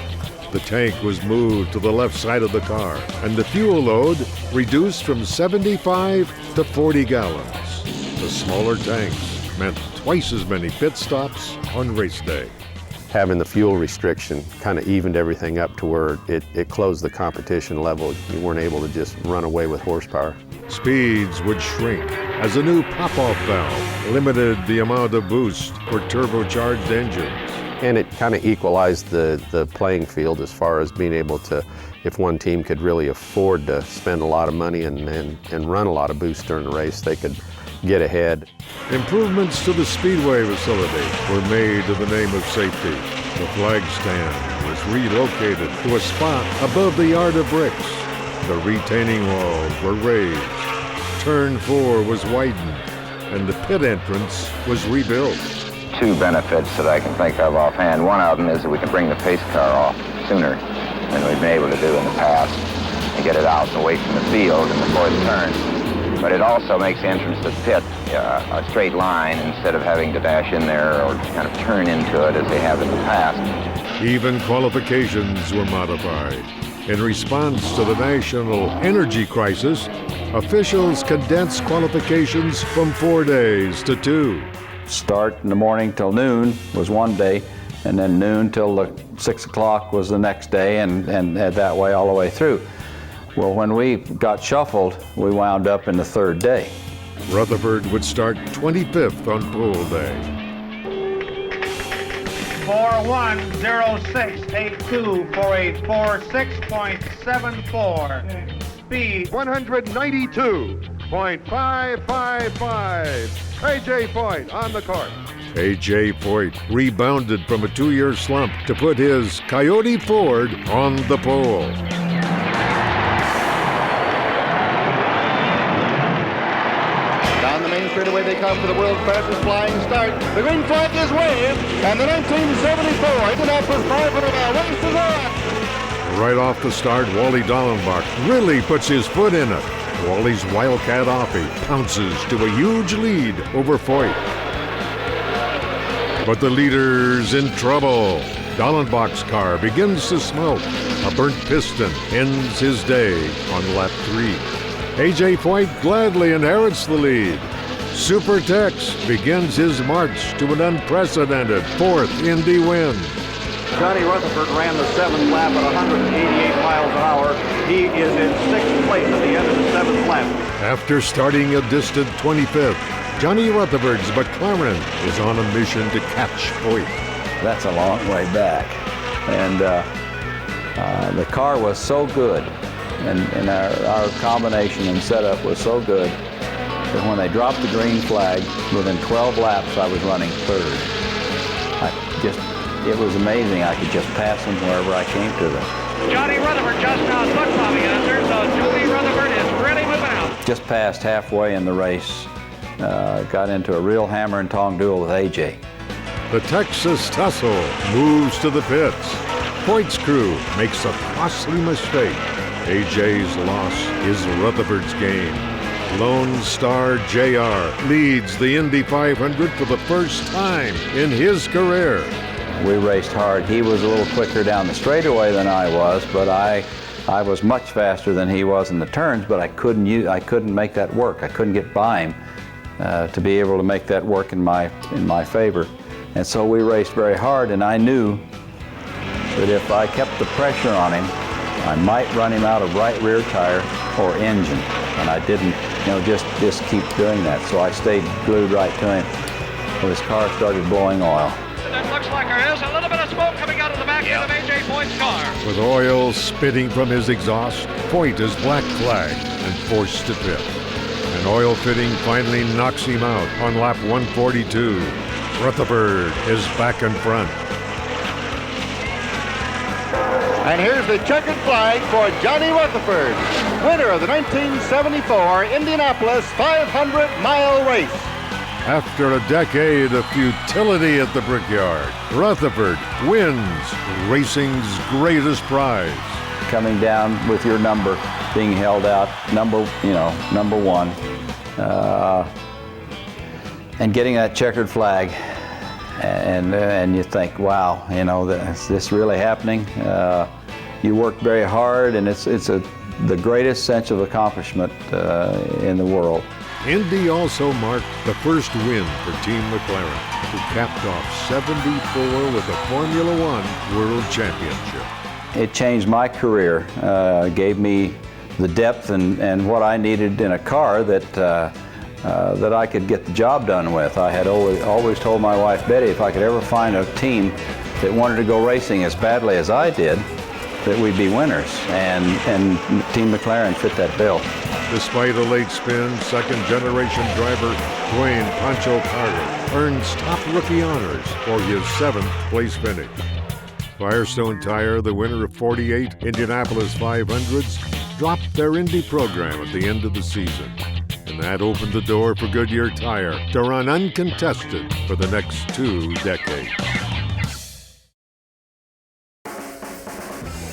The tank was moved to the left side of the car, and the fuel load reduced from 75 to 40 gallons. The smaller tanks meant twice as many pit stops on race day. Having the fuel restriction kind of evened everything up to where it closed the competition level. You weren't able to just run away with horsepower. Speeds would shrink as a new pop-off valve limited the amount of boost for turbocharged engines. And it kind of equalized the playing field as far as being able to, if one team could really afford to spend a lot of money and run a lot of boost during the race, they could get ahead. Improvements to the Speedway facility were made in the name of safety. The flag stand was relocated to a spot above the yard of bricks. The retaining walls were raised. Turn 4 was widened, and the pit entrance was rebuilt. Two benefits that I can think of offhand. One of them is that we can bring the pace car off sooner than we've been able to do in the past and get it out and away from the field in the fourth turn. But it also makes the entrance to the pit a straight line instead of having to dash in there or kind of turn into it as they have in the past. Even qualifications were modified. In response to the national energy crisis, officials condensed qualifications from 4 days to 2. Start in the morning till noon was one day, and then noon till 6 o'clock was the next day, and that way all the way through. Well, when we got shuffled, we wound up in the third day. Rutherford would start 25th on pole day. 410682 for a 46.74. Speed 192.555. A.J. Foyt on the court. A.J. Foyt rebounded from a 2-year slump to put his Coyote Ford on the pole. Down the main straightaway they come for the world's fastest flying start. The green flag is waved, and the 1974 Indianapolis 500-mile race is on. Right off the start, Wally Dallenbach really puts his foot in it. Wally's Wildcat Offie pounces to a huge lead over Foyt. But the leader's in trouble. Dallenbach's car begins to smoke. A burnt piston ends his day on lap 3. A.J. Foyt gladly inherits the lead. Super Tex begins his march to an unprecedented 4th Indy win. Johnny Rutherford ran the 7th lap at 188 miles an hour. He is in 6th place at the end of the 7th lap. After starting a distant 25th, Johnny Rutherford's McLaren is on a mission to catch Foyt. That's a long way back. And the car was so good, and our combination and setup was so good, that when they dropped the green flag, within 12 laps I was running 3rd. It was amazing. I could just pass them wherever I came to them. Johnny Rutherford just now took Bobby Unser, so Johnny Rutherford is really moving out. Just passed halfway in the race, got into a real hammer and tong duel with A.J. The Texas tussle moves to the pits. Foyt's crew makes a costly mistake. A.J.'s loss is Rutherford's gain. Lone Star Jr. leads the Indy 500 for the first time in his career. We raced hard. He was a little quicker down the straightaway than I was, but I was much faster than he was in the turns, but I couldn't make that work. I couldn't get by him to be able to make that work in my favor. And so we raced very hard, and I knew that if I kept the pressure on him, I might run him out of right rear tire or engine. And I didn't, just keep doing that. So I stayed glued right to him. Well, his car started blowing oil. It looks like there is a little bit of smoke coming out of the back end of A.J. Foyt's car. With oil spitting from his exhaust, Foyt is black flagged and forced to pit. An oil fitting finally knocks him out on lap 142. Rutherford is back in front. And here's the checkered flag for Johnny Rutherford, winner of the 1974 Indianapolis 500-mile race. After a decade of futility at the Brickyard, Rutherford wins racing's greatest prize. Coming down with your number being held out, number one, and getting that checkered flag, and you think, wow, is this really happening? You worked very hard, and it's the greatest sense of accomplishment in the world. Indy also marked the first win for Team McLaren, who capped off 74 with the Formula One World Championship. It changed my career, gave me the depth and what I needed in a car that I could get the job done with. I had always told my wife Betty if I could ever find a team that wanted to go racing as badly as I did, that we'd be winners, and Team McLaren fit that bill. Despite a late spin, second-generation driver Dwayne Pancho Carter earns top rookie honors for his 7th place finish. Firestone Tire, the winner of 48 Indianapolis 500s, dropped their Indy program at the end of the season. And that opened the door for Goodyear Tire to run uncontested for the next 2 decades.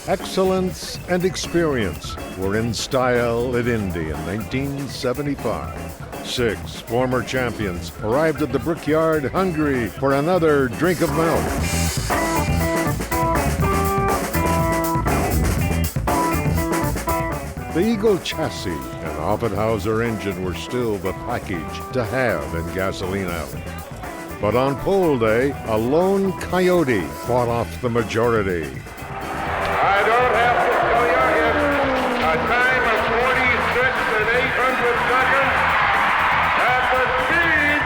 Excellence and experience were in style at Indy in 1975. 6 former champions arrived at the Brickyard hungry for another drink of milk. The Eagle chassis and Offenhauser engine were still the package to have in Gasoline Alley. But on pole day, a lone coyote fought off the majority. I don't have to tell you, it's a time of 46 and 800 seconds at the speed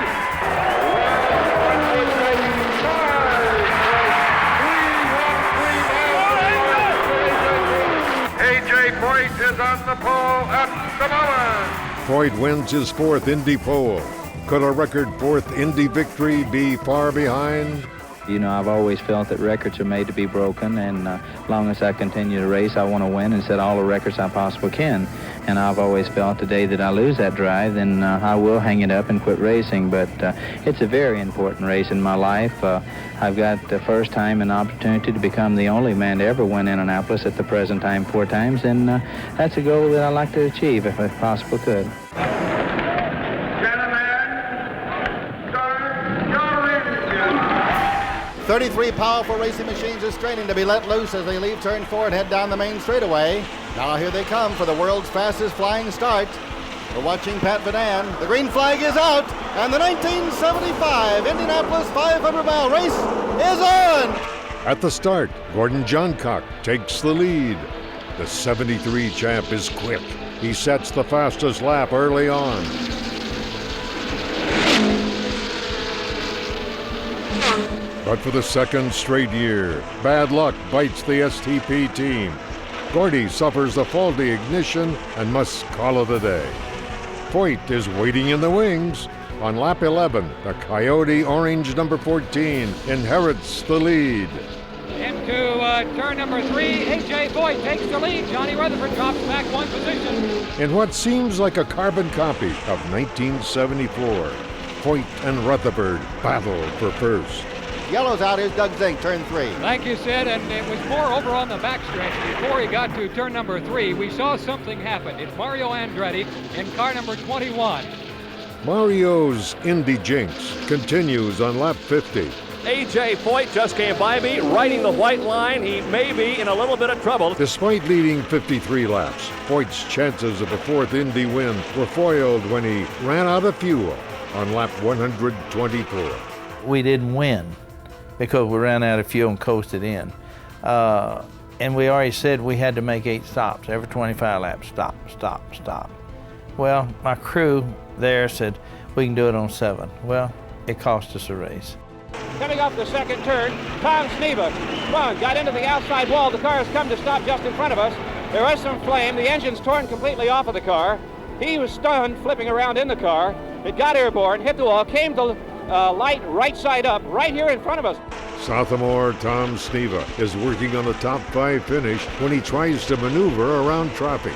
195.313 miles. A.J. Foyt is on the pole at the moment. Foyt wins his 4th Indy pole. Could a record 4th Indy victory be far behind? You know, I've always felt that records are made to be broken, and as long as I continue to race, I want to win and set all the records I possibly can. And I've always felt the day that I lose that drive, then I will hang it up and quit racing. But it's a very important race in my life. I've got the first time an opportunity to become the only man to ever win Indianapolis at the present time 4 times, and that's a goal that I'd like to achieve if I possibly could. 33 powerful racing machines are straining to be let loose as they leave turn 4 and head down the main straightaway. Now here they come for the world's fastest flying start. We're watching Pat Vidan. The green flag is out, and the 1975 Indianapolis 500-mile race is on! At the start, Gordon Johncock takes the lead. The 73 champ is quick. He sets the fastest lap early on. But for the second straight year, bad luck bites the STP team. Gordy suffers a faulty ignition and must call it a day. Foyt is waiting in the wings. On lap 11, the Coyote Orange number 14 inherits the lead. Into turn number 3, A.J. Foyt takes the lead. Johnny Rutherford drops back 1 position. In what seems like a carbon copy of 1974, Foyt and Rutherford battle for first. Yellow's out. Here's Doug Zink, turn 3. Thank you, Sid. And it was more over on the backstretch. Before he got to turn number 3, we saw something happen. It's Mario Andretti in car number 21. Mario's Indy jinx continues on lap 50. A.J. Foyt just came by me, riding the white line. He may be in a little bit of trouble. Despite leading 53 laps, Foyt's chances of a 4th Indy win were foiled when he ran out of fuel on lap 124. We didn't win because we ran out of fuel and coasted in. And we already said we had to make 8 stops. Every 25 laps, stop, stop, stop. Well, my crew there said, we can do it on 7. Well, it cost us a race. Coming off the second turn, Tom Sneva, come on, got into the outside wall. The car has come to stop just in front of us. There was some flame. The engine's torn completely off of the car. He was stunned, flipping around in the car. It got airborne, hit the wall, came to light right side up, right here in front of us. Sophomore Tom Sneva is working on a top 5 finish when he tries to maneuver around traffic.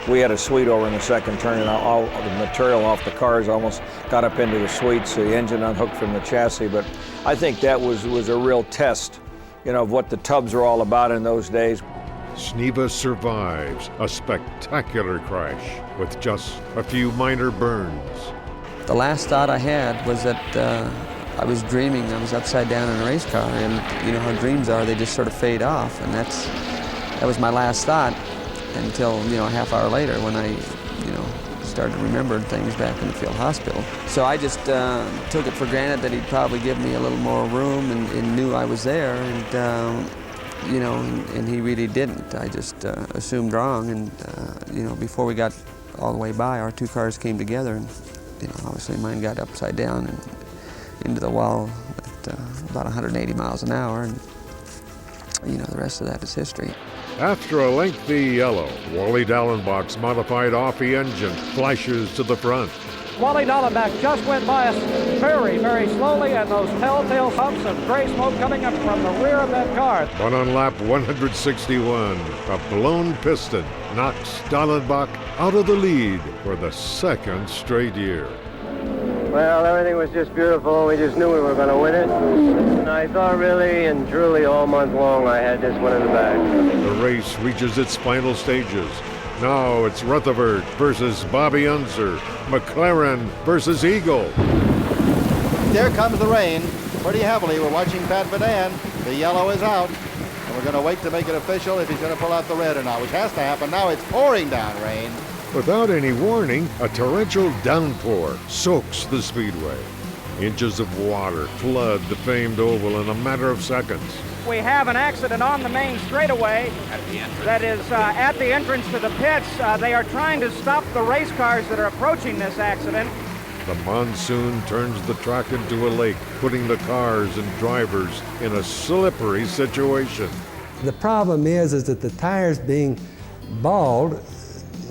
We had a sweet over in the second turn, and all the material off the cars almost got up into the sweet, so the engine unhooked from the chassis. But I think that was a real test, you know, of what the tubs were all about in those days. Sneva survives a spectacular crash with just a few minor burns. The last thought I had was that I was dreaming. I was upside down in a race car, and you know how dreams are, they just sort of fade off, and that was my last thought until, you know, a half hour later when I, you know, started remembering things back in the field hospital. So I just took it for granted that he'd probably give me a little more room and knew I was there, and you know, and he really didn't. I just assumed wrong, and you know, before we got all the way by, our 2 cars came together, and you know, obviously mine got upside down and into the wall at about 180 miles an hour, and you know, the rest of that is history. After a lengthy yellow, Wally Dallenbach's modified Offie engine flashes to the front. Wally Dallenbach just went by us very, very slowly, and those telltale puffs of gray smoke coming up from the rear of that car. But on lap 161, a blown piston knocks Dallenbach out of the lead for the second straight year. Well, everything was just beautiful. We just knew we were going to win it. And I thought really and truly all month long I had this one in the bag. The race reaches its final stages. Now it's Rutherford versus Bobby Unser, McLaren versus Eagle. There comes the rain pretty heavily. We're watching Pat Badan. The yellow is out. And we're going to wait to make it official if he's going to pull out the red or not, which has to happen now. It's pouring down rain. Without any warning, a torrential downpour soaks the speedway. Inches of water flood the famed oval in a matter of seconds. We have an accident on the main straightaway that is at the entrance to the pits. They are trying to stop the race cars that are approaching this accident. The monsoon turns the track into a lake, putting the cars and drivers in a slippery situation. The problem is that the tires being balled,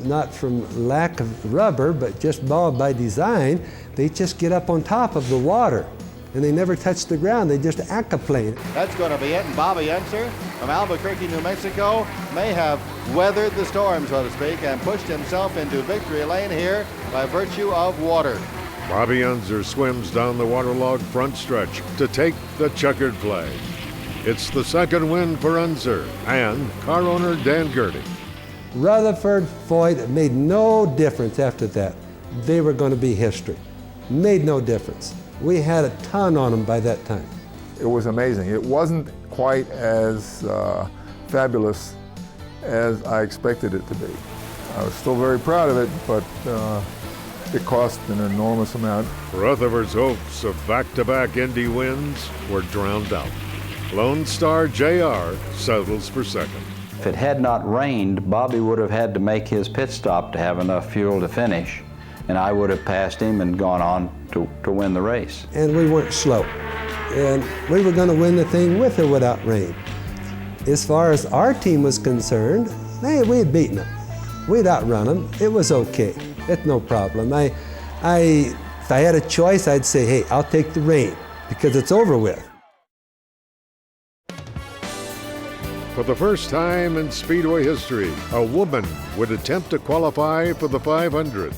not from lack of rubber, but just balled by design, they just get up on top of the water and they never touch the ground, they just aquaplane. That's going to be it, and Bobby Unser from Albuquerque, New Mexico may have weathered the storm, so to speak, and pushed himself into victory lane here by virtue of water. Bobby Unser swims down the waterlogged front stretch to take the checkered flag. It's the second win for Unser and car owner Dan Gertie. Rutherford, Foyt, made no difference after that. They were going to be history. Made no difference. We had a ton on them by that time. It was amazing. It wasn't quite as fabulous as I expected it to be. I was still very proud of it, but it cost an enormous amount. Rutherford's hopes of back-to-back Indy wins were drowned out. Lone Star JR settles for second. If it had not rained, Bobby would have had to make his pit stop to have enough fuel to finish, and I would have passed him and gone on to win the race. And we weren't slow. And we were going to win the thing with or without rain. As far as our team was concerned, hey, we had beaten them. We'd outrun them. It was okay. It's no problem. If I had a choice, I'd say, hey, I'll take the rain because it's over with. For the first time in Speedway history, a woman would attempt to qualify for the 500.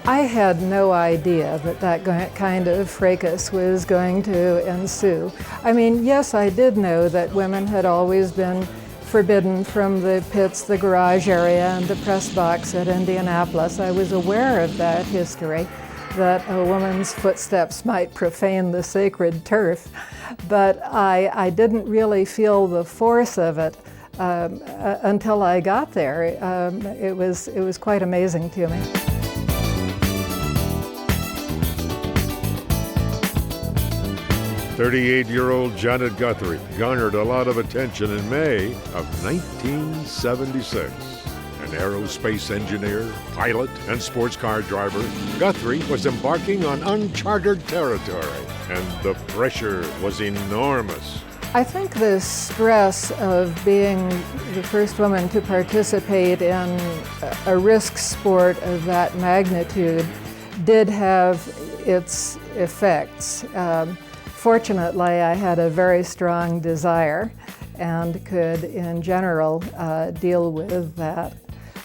I had no idea that kind of fracas was going to ensue. I mean, yes, I did know that women had always been forbidden from the pits, the garage area, and the press box at Indianapolis. I was aware of that history, that a woman's footsteps might profane the sacred turf, but I didn't really feel the force of it until I got there. It was quite amazing to me. "38-year-old Janet Guthrie garnered a lot of attention in May of 1976. An aerospace engineer, pilot, and sports car driver, Guthrie was embarking on uncharted territory, and the pressure was enormous. I think the stress of being the first woman to participate in a risk sport of that magnitude did have its effects. Fortunately, I had a very strong desire and could, in general, deal with that.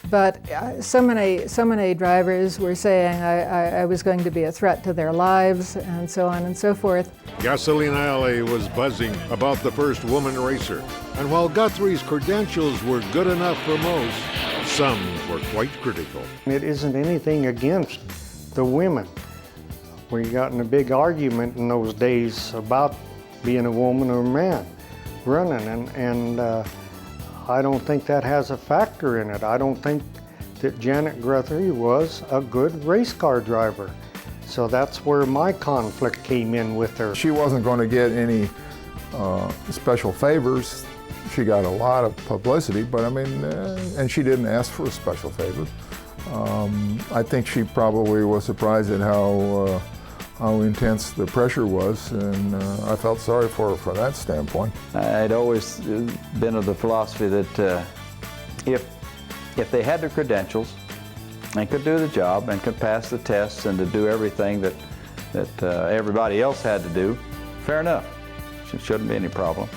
But so many drivers were saying I was going to be a threat to their lives, and so on and so forth. Gasoline Alley was buzzing about the first woman racer, and while Guthrie's credentials were good enough for most, some were quite critical. It isn't anything against the women. We got in a big argument in those days about being a woman or a man running, and I don't think that has a factor in it. I don't think that Janet Guthrie was a good race car driver. So that's where my conflict came in with her. She wasn't going to get any special favors. She got a lot of publicity, but I mean, and she didn't ask for a special favor. I think she probably was surprised at how intense the pressure was, and I felt sorry for her from that standpoint. I'd always been of the philosophy that if they had the credentials and could do the job and could pass the tests and to do everything that everybody else had to do, fair enough. Shouldn't be any problem.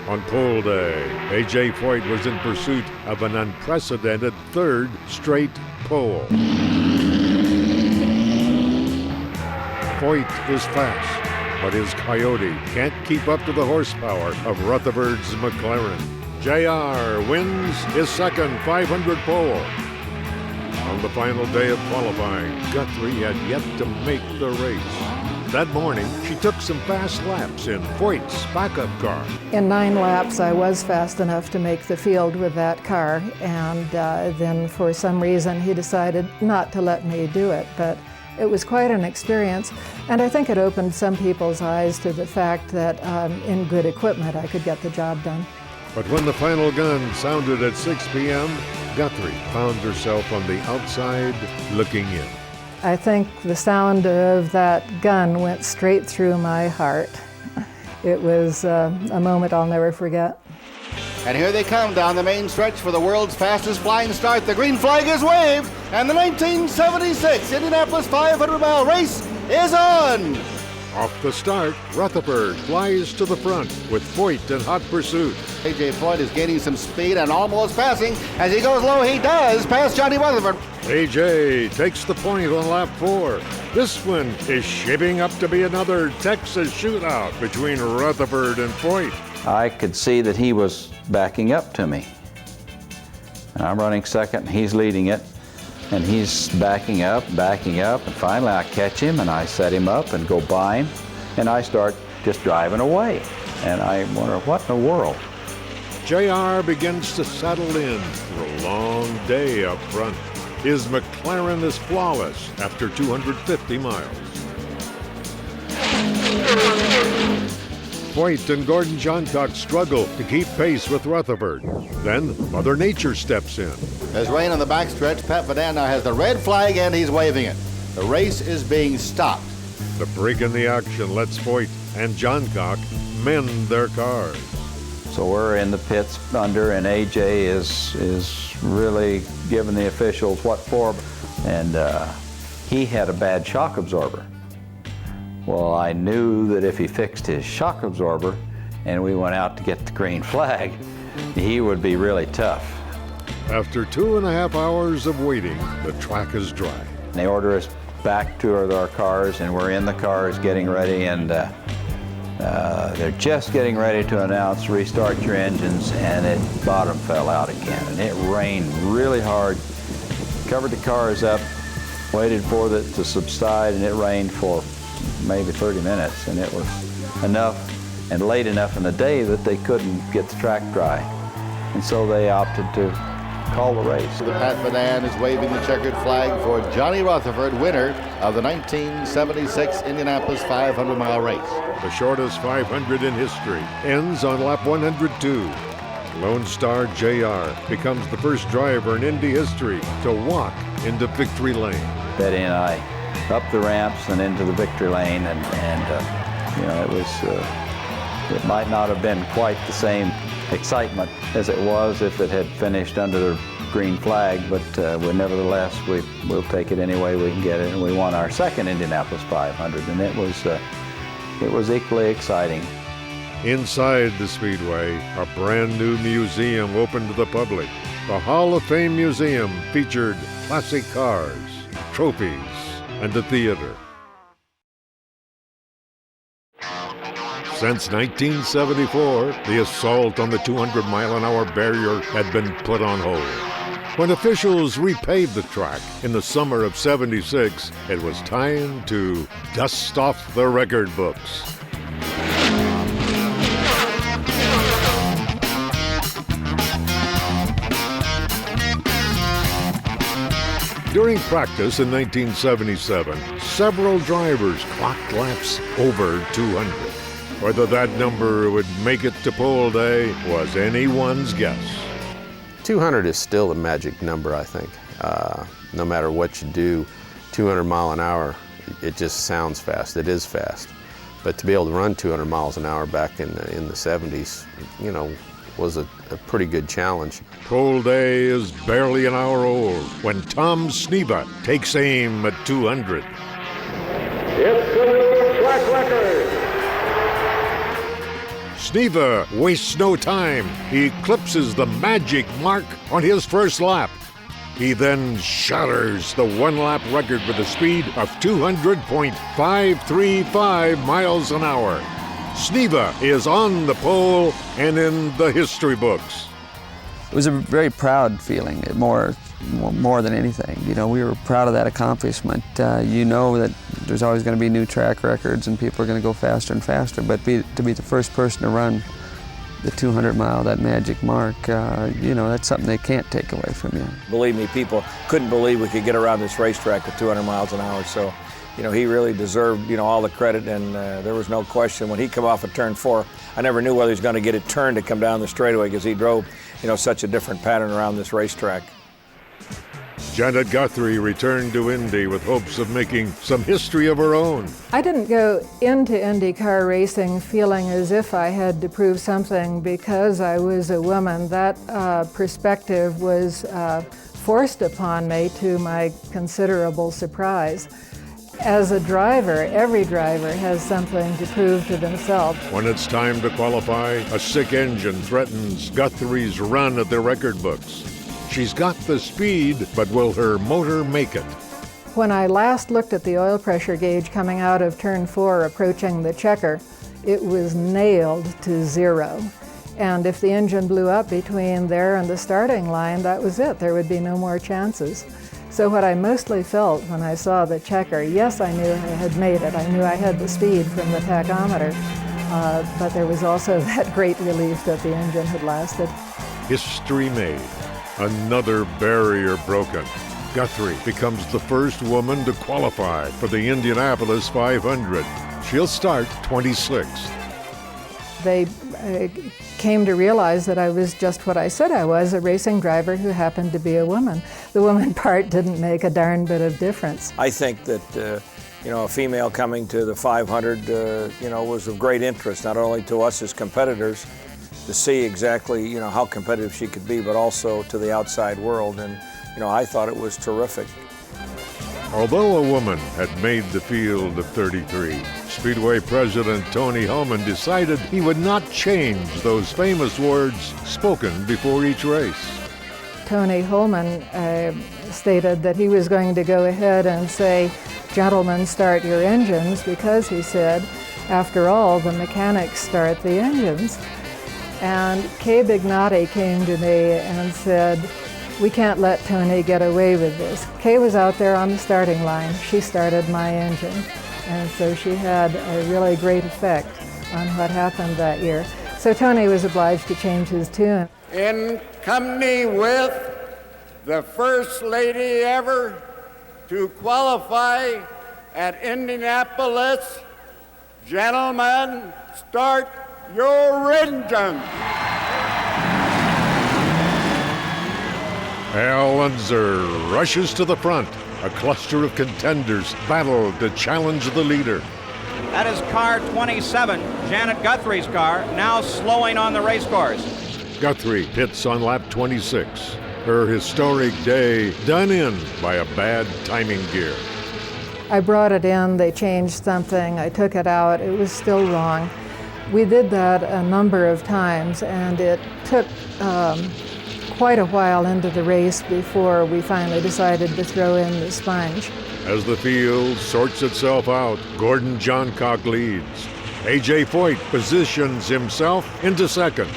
On pole day, A.J. Foyt was in pursuit of an unprecedented third straight pole. Foyt is fast, but his Coyote can't keep up to the horsepower of Rutherford's McLaren. JR wins his second 500 pole. On the final day of qualifying, Guthrie had yet to make the race. That morning, she took some fast laps in Foyt's backup car. In 9 laps, I was fast enough to make the field with that car, and then for some reason he decided not to let me do it. But it was quite an experience, and I think it opened some people's eyes to the fact that in good equipment I could get the job done. But when the final gun sounded at 6 p.m., Guthrie found herself on the outside looking in. I think the sound of that gun went straight through my heart. It was a moment I'll never forget. And here they come down the main stretch for the world's fastest flying start. The green flag is waved, and the 1976 Indianapolis 500-mile race is on. Off the start, Rutherford flies to the front with Foyt in hot pursuit. A.J. Foyt is gaining some speed and almost passing. As he goes low, he does pass Johnny Rutherford. A.J. takes the point on lap 4. This one is shaping up to be another Texas shootout between Rutherford and Foyt. I could see that he was backing up to me. And I'm running second, and he's leading it. And he's backing up, and finally I catch him and I set him up and go by him, and I start just driving away. And I wonder, what in the world? JR begins to settle in for a long day up front. His McLaren is flawless after 250 miles. Foyt and Gordon Johncock struggle to keep pace with Rutherford. Then Mother Nature steps in. There's rain on the backstretch. Pat Vadan now has the red flag and he's waving it. The race is being stopped. The break in the action lets Foyt and Johncock mend their cars. So we're in the pits under, and AJ is really giving the officials what for. And he had a bad shock absorber. Well, I knew that if he fixed his shock absorber and we went out to get the green flag, he would be really tough. After 2.5 hours of waiting, the track is dry. They order us back to our cars, and we're in the cars getting ready, and they're just getting ready to announce restart your engines, and it bottom fell out again, and it rained really hard. Covered the cars up, waited for it to subside, and it rained for maybe 30 minutes, and it was enough and late enough in the day that they couldn't get the track dry. And so they opted to call the race. The Pat Vadan is waving the checkered flag for Johnny Rutherford, winner of the 1976 Indianapolis 500-mile race. The shortest 500 in history ends on lap 102. Lone Star JR becomes the first driver in Indy history to walk into victory lane. Betty and I up the ramps and into the victory lane, and you know, it was it might not have been quite the same excitement as it was if it had finished under the green flag, but nevertheless we'll take it any way we can get it, and we won our second Indianapolis 500, and it was equally exciting. Inside the Speedway, a brand new museum opened to the public. The Hall of Fame Museum featured classic cars, trophies, and a theater. Since 1974, the assault on the 200-mile-an-hour barrier had been put on hold. When officials repaved the track in the summer of '76, it was time to dust off the record books. During practice in 1977, several drivers clocked laps over 200. Whether that number would make it to pole day was anyone's guess. 200 is still the magic number, I think. No matter what you do, 200 mile an hour, it just sounds fast. It is fast. But to be able to run 200 miles an hour back in the 70s, you know, was a pretty good challenge. Pole day is barely an hour old when Tom Sneva takes aim at 200. It's the new track record. Sneva wastes no time. He eclipses the magic mark on his first lap. He then shatters the one-lap record with a speed of 200.535 miles an hour. Sneva is on the pole and in the history books. It was a very proud feeling, more than anything. You know, we were proud of that accomplishment. You know that there's always going to be new track records and people are going to go faster and faster, but to be the first person to run the 200 mile, that magic mark, you know, that's something they can't take away from you. Believe me, people couldn't believe we could get around this racetrack at 200 miles an hour. So, you know, he really deserved, you know, all the credit, and there was no question when he come off of turn 4, I never knew whether he was going to get it turned to come down the straightaway because he drove, you know, such a different pattern around this racetrack. Janet Guthrie returned to Indy with hopes of making some history of her own. I didn't go into IndyCar racing feeling as if I had to prove something because I was a woman. That perspective was forced upon me to my considerable surprise. As a driver, every driver has something to prove to themselves. When it's time to qualify, a sick engine threatens Guthrie's run at the record books. She's got the speed, but will her motor make it? When I last looked at the oil pressure gauge coming out of turn 4 approaching the checker, it was nailed to 0. And if the engine blew up between there and the starting line, that was it. There would be no more chances. So what I mostly felt when I saw the checker, yes, I knew I had made it. I knew I had the speed from the tachometer, but there was also that great relief that the engine had lasted. History made. Another barrier broken. Guthrie becomes the first woman to qualify for the Indianapolis 500. She'll start 26th. They came to realize that I was just what I said I was, a racing driver who happened to be a woman. The woman part didn't make a darn bit of difference. I think that, you know, a female coming to the 500, you know, was of great interest, not only to us as competitors, to see exactly, you know, how competitive she could be, but also to the outside world. And, you know, I thought it was terrific. Although a woman had made the field of 33, Speedway President Tony Hulman decided he would not change those famous words spoken before each race. Tony Hulman stated that he was going to go ahead and say, "Gentlemen, start your engines," because he said, after all, the mechanics start the engines. And Kay Bignati came to me and said, "We can't let Tony get away with this." Kay was out there on the starting line. She started my engine. And so she had a really great effect on what happened that year. So Tony was obliged to change his tune. In company with the first lady ever to qualify at Indianapolis, gentlemen, start your engine. Al Unser rushes to the front. A cluster of contenders battle to challenge the leader. That is car 27, Janet Guthrie's car, now slowing on the race course. Guthrie pits on lap 26. Her historic day done in by a bad timing gear. I brought it in, they changed something, I took it out, it was still wrong. We did that a number of times, and it took quite a while into the race before we finally decided to throw in the sponge. As the field sorts itself out, Gordon Johncock leads. A.J. Foyt positions himself into second.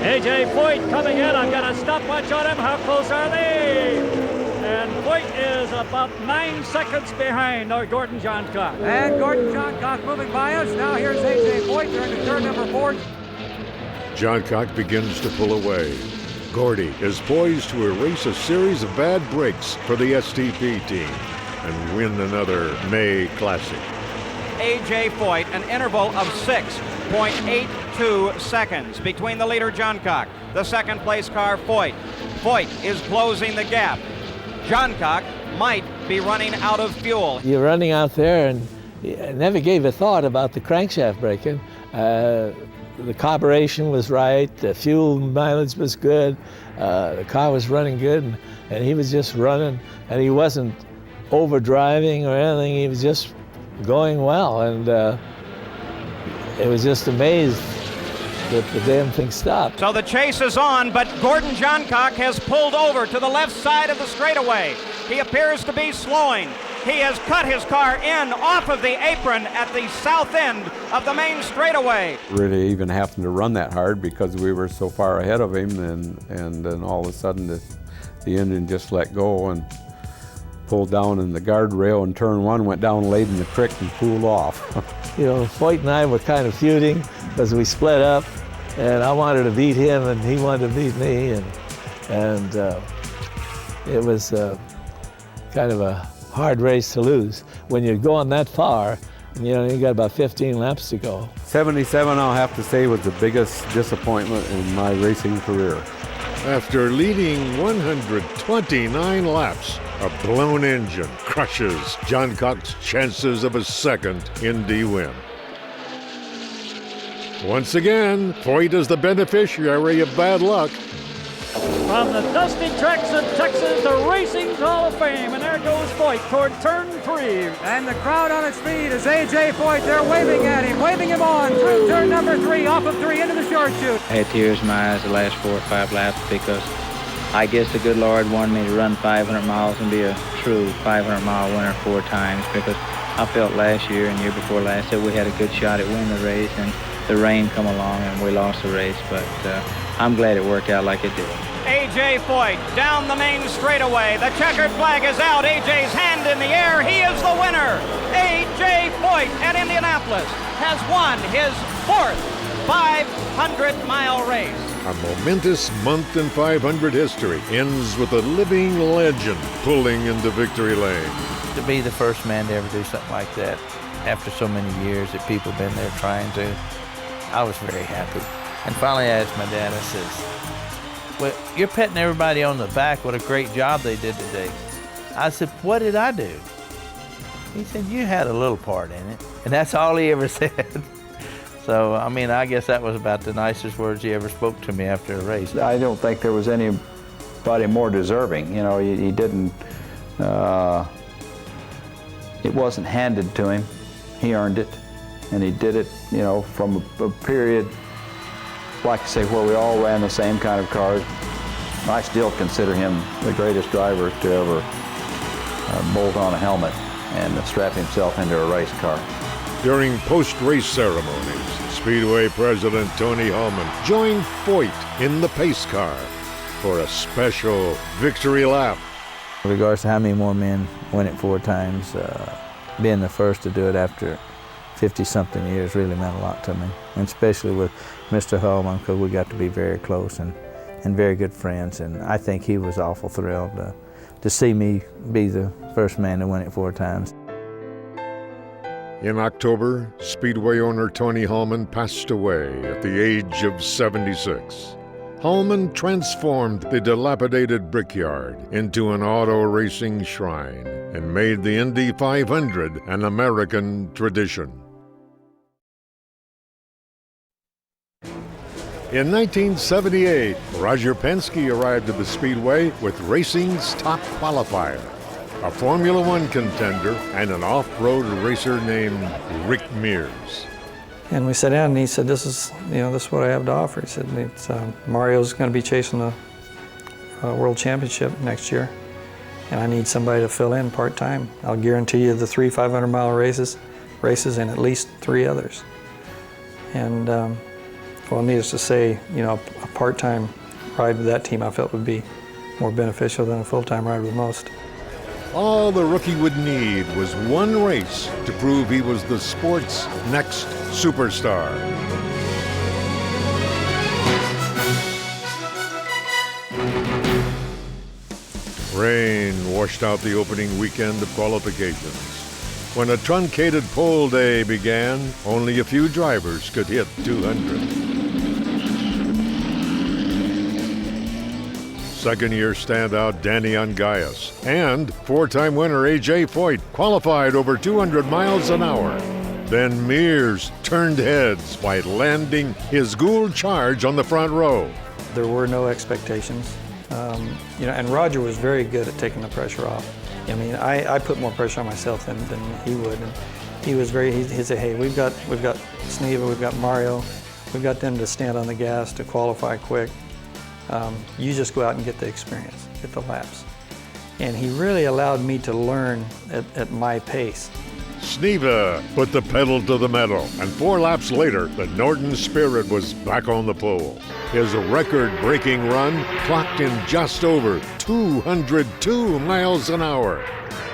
A.J. Foyt coming in. I've got a stopwatch on him. How close are they? And Foyt is about 9 seconds behind Gordon Johncock. And Gordon Johncock moving by us. Now here's A.J. Foyt. They're into turn number 4. Johncock begins to pull away. Gordy is poised to erase a series of bad breaks for the STP team and win another May Classic. A.J. Foyt, an interval of 6.82 seconds between the leader Johncock, the second place car Foyt. Foyt is closing the gap. Johncock might be running out of fuel. You're running out there and you never gave a thought about the crankshaft breaking. the carburation was right, the fuel mileage was good, the car was running good, and he was just running, and he wasn't overdriving or anything, he was just going well, and it was just amazed that the damn thing stopped. So the chase is on, but Gordon Johncock has pulled over to the left side of the straightaway. He appears to be slowing. He has cut his car in off of the apron at the south end of the main straightaway. Really even happened to run that hard because we were so far ahead of him, and then all of a sudden the engine just let go and pulled down in the guardrail, and turn one went down laid in the creek and cooled off. You know, Foyt and I were kind of feuding because we split up, and I wanted to beat him and he wanted to beat me, and it was kind of a hard race to lose. When you're going that far, you know, you got about 15 laps to go. 77, I'll have to say, was the biggest disappointment in my racing career. After leading 129 laps, a blown engine crushes Johncock's chances of a second Indy win. Once again, Foyt is the beneficiary of bad luck. From the dusty tracks of Texas, the Racing Hall of Fame, and there goes Foyt toward turn 3. And the crowd on its feet is A.J. Foyt. They're waving at him, waving him on through turn number 3, off of 3 into the short chute. I had tears in my eyes the last 4 or 5 laps because I guess the good Lord wanted me to run 500 miles and be a true 500-mile winner 4 times, because I felt last year and year before last that we had a good shot at winning the race, and the rain come along and we lost the race, but I'm glad it worked out like it did. A.J. Foyt down the main straightaway. The checkered flag is out. A.J.'s hand in the air. He is the winner. A.J. Foyt at Indianapolis has won his 4th 500-mile race. A momentous month in 500 history ends with a living legend pulling into victory lane. To be the first man to ever do something like that, after so many years that people have been there trying to, I was very happy. And finally I asked my dad, I says, well, you're patting everybody on the back, what a great job they did today. I said, what did I do? He said, you had a little part in it. And that's all he ever said. So, I mean, I guess that was about the nicest words he ever spoke to me after a race. I don't think there was anybody more deserving. You know, he didn't, it wasn't handed to him. He earned it. And he did it, you know, from a period, like I say, where we all ran the same kind of cars. I still consider him the greatest driver to ever bolt on a helmet and strap himself into a race car. During post-race ceremonies, Speedway President Tony Hulman joined Foyt in the pace car for a special victory lap. In regards to how many more men win it 4 times, being the first to do it after 50-something years really meant a lot to me, and especially with Mr. Hulman, because we got to be very close and very good friends, and I think he was awful thrilled to see me be the first man to win it 4 times. In October, Speedway owner Tony Hulman passed away at the age of 76. Hulman transformed the dilapidated brickyard into an auto racing shrine and made the Indy 500 an American tradition. In 1978, Roger Penske arrived at the Speedway with racing's top qualifier, a Formula One contender and an off-road racer named Rick Mears. And we sat down and he said, this is what I have to offer. He said, Mario's going to be chasing the World Championship next year, and I need somebody to fill in part-time. I'll guarantee you the 3 500-mile races and at least 3 others. And well, needless to say, a part-time ride with that team I felt would be more beneficial than a full-time ride with most. All the rookie would need was one race to prove he was the sport's next superstar. Rain washed out the opening weekend of qualifications. When a truncated pole day began, only a few drivers could hit 200. Second-year standout Danny Ungaius and 4-time winner A.J. Foyt qualified over 200 miles an hour. Then Mears turned heads by landing his Gould charge on the front row. There were no expectations. And Roger was very good at taking the pressure off. I mean, I put more pressure on myself than he would. And he was he said, hey, we've got Sneva, we've got Mario, we've got them to stand on the gas to qualify quick. You just go out and get the experience, get the laps. And he really allowed me to learn at my pace. Sneva put the pedal to the metal, and 4 laps later, the Norton Spirit was back on the pole. His record-breaking run clocked in just over 202 miles an hour.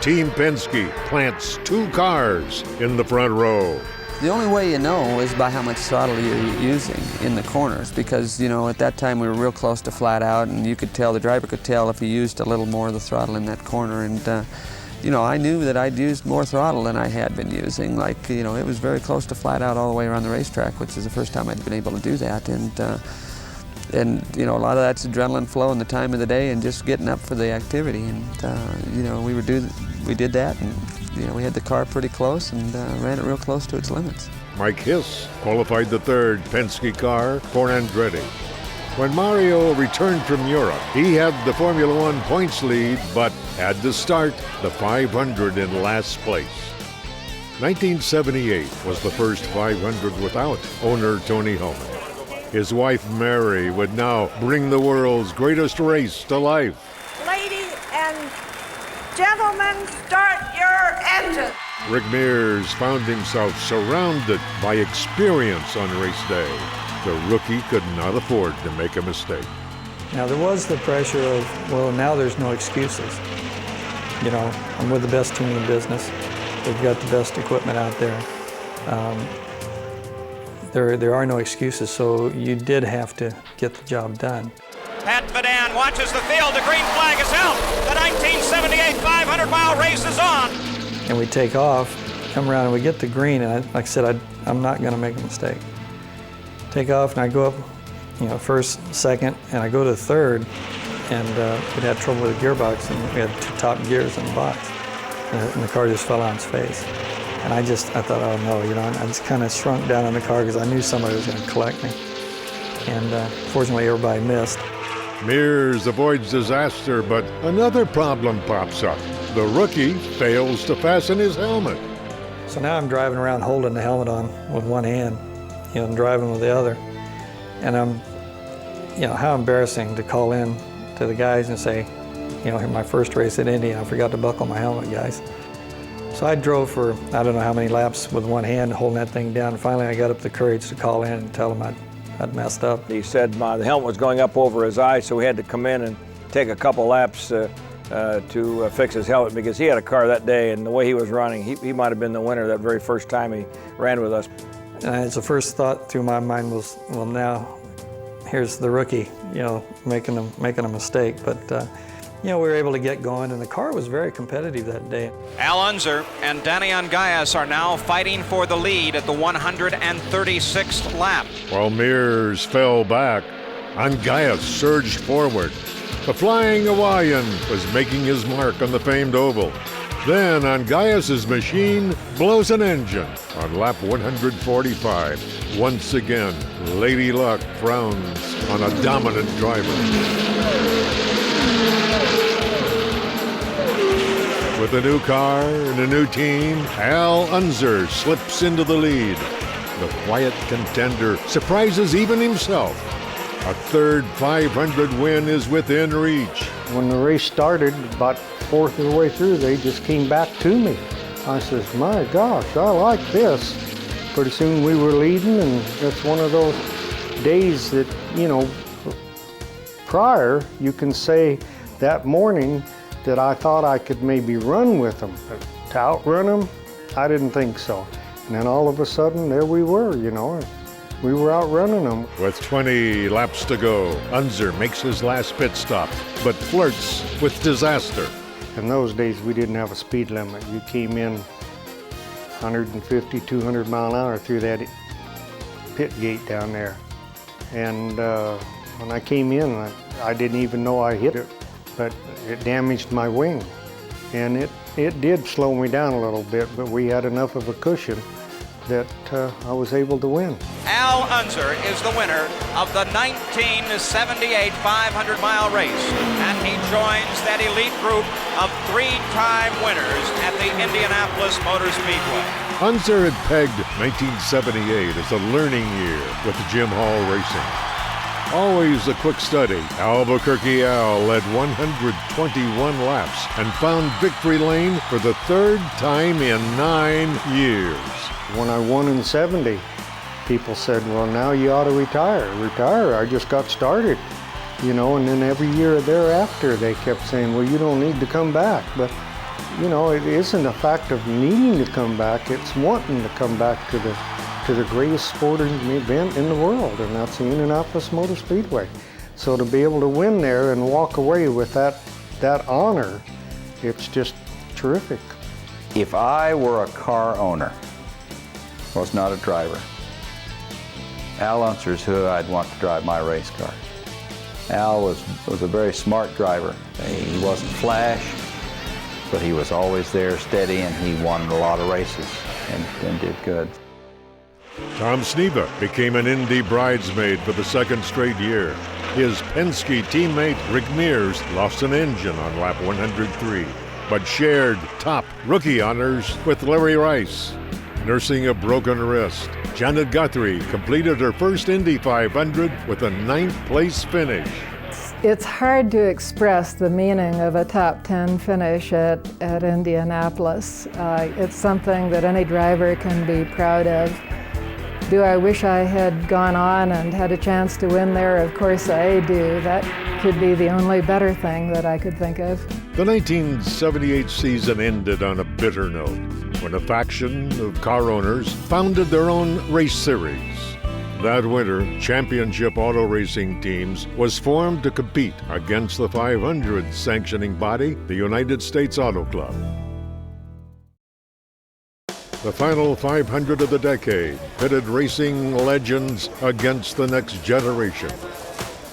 Team Penske plants 2 cars in the front row. The only way you know is by how much throttle you're using in the corners, because, at that time we were real close to flat out, and you could tell, the driver could tell if he used a little more of the throttle in that corner. And I knew that I'd used more throttle than I had been using. It was very close to flat out all the way around the racetrack, which is the first time I'd been able to do that. And a lot of that's adrenaline flow and the time of the day and just getting up for the activity. And, we did that, and, we had the car pretty close and ran it real close to its limits. Mike Hiss qualified the 3rd Penske car for Andretti. When Mario returned from Europe, he had the Formula One points lead, but had to start the 500 in last place. 1978 was the first 500 without owner Tony Hulman. His wife Mary would now bring the world's greatest race to life. Ladies and gentlemen, start your engine. Rick Mears found himself surrounded by experience on race day. The rookie could not afford to make a mistake. Now there was the pressure of, well, now there's no excuses. I'm with the best team in business. We've got the best equipment out there. There are no excuses, so you did have to get the job done. Pat Vadan watches the field. The green flag is out. The 1978 500-mile race is on. And we take off, come around, and we get to green, and like I said, I'm not going to make a mistake. Take off, and I go up, first, second, and I go to third, and we had trouble with the gearbox, and we had 2 top gears in the box, and the car just fell on its face. And I thought, oh no, I just kind of shrunk down on the car because I knew somebody was going to collect me. And fortunately, everybody missed. Mears avoids disaster, but another problem pops up. The rookie fails to fasten his helmet. So now I'm driving around holding the helmet on with one hand, and driving with the other. And I'm, how embarrassing to call in to the guys and say, my first race at Indy, I forgot to buckle my helmet, guys. So I drove for, I don't know how many laps with one hand holding that thing down. Finally, I got up the courage to call in and tell them I'd messed up. He said the helmet was going up over his eyes, so we had to come in and take a couple laps to fix his helmet, because he had a car that day, and the way he was running, he might have been the winner that very first time he ran with us. And the first thought through my mind was, well, now here's the rookie, making a mistake. But we were able to get going, and the car was very competitive that day. Al Unser and Danny Ungayas are now fighting for the lead at the 136th lap. While Mears fell back, Ungayas surged forward. The Flying Hawaiian was making his mark on the famed oval. Then Ungayas' machine blows an engine on lap 145. Once again, Lady Luck frowns on a dominant driver. With a new car and a new team, Al Unser slips into the lead. The quiet contender surprises even himself. A 3rd 500 win is within reach. When the race started, about 4th of the way through, they just came back to me. I says, my gosh, I like this. Pretty soon we were leading, and it's one of those days that, prior, you can say that morning that I thought I could maybe run with them. But to outrun them, I didn't think so. And then all of a sudden, there we were, We were outrunning them. With 20 laps to go, Unser makes his last pit stop, but flirts with disaster. In those days, we didn't have a speed limit. You came in 150, 200 mile an hour through that pit gate down there. And when I came in, I didn't even know I hit it, but it damaged my wing. And it did slow me down a little bit, but we had enough of a cushion that I was able to win. Al Unser is the winner of the 1978 500-mile race, and he joins that elite group of 3-time winners at the Indianapolis Motor Speedway. Unser had pegged 1978 as a learning year with Jim Hall Racing. Always a quick study, Albuquerque Al led 121 laps and found victory lane for the 3rd time in 9 years. When I won in 70, people said, well, now you ought to retire. Retire, I just got started. You know, and then every year thereafter, they kept saying, well, you don't need to come back. But, you know, it isn't a fact of needing to come back, it's wanting to come back to the greatest sporting event in the world, and that's the Indianapolis Motor Speedway. So to be able to win there and walk away with that honor, it's just terrific. If I were a car owner, was not a driver, Al Unser's who I'd want to drive my race car. Al was a very smart driver. He wasn't flash, but he was always there, steady, and he won a lot of races and did good. Tom Sneva became an Indy bridesmaid for the 2nd straight year. His Penske teammate Rick Mears lost an engine on lap 103, but shared top rookie honors with Larry Rice. Nursing a broken wrist, Janet Guthrie completed her first Indy 500 with a 9th place finish. It's hard to express the meaning of a top 10 finish at Indianapolis. It's something that any driver can be proud of. Do I wish I had gone on and had a chance to win there? Of course I do. That could be the only better thing that I could think of. The 1978 season ended on a bitter note when a faction of car owners founded their own race series. That winter, Championship Auto Racing Teams was formed to compete against the 500 sanctioning body, the United States Auto Club. The final 500 of the decade pitted racing legends against the next generation.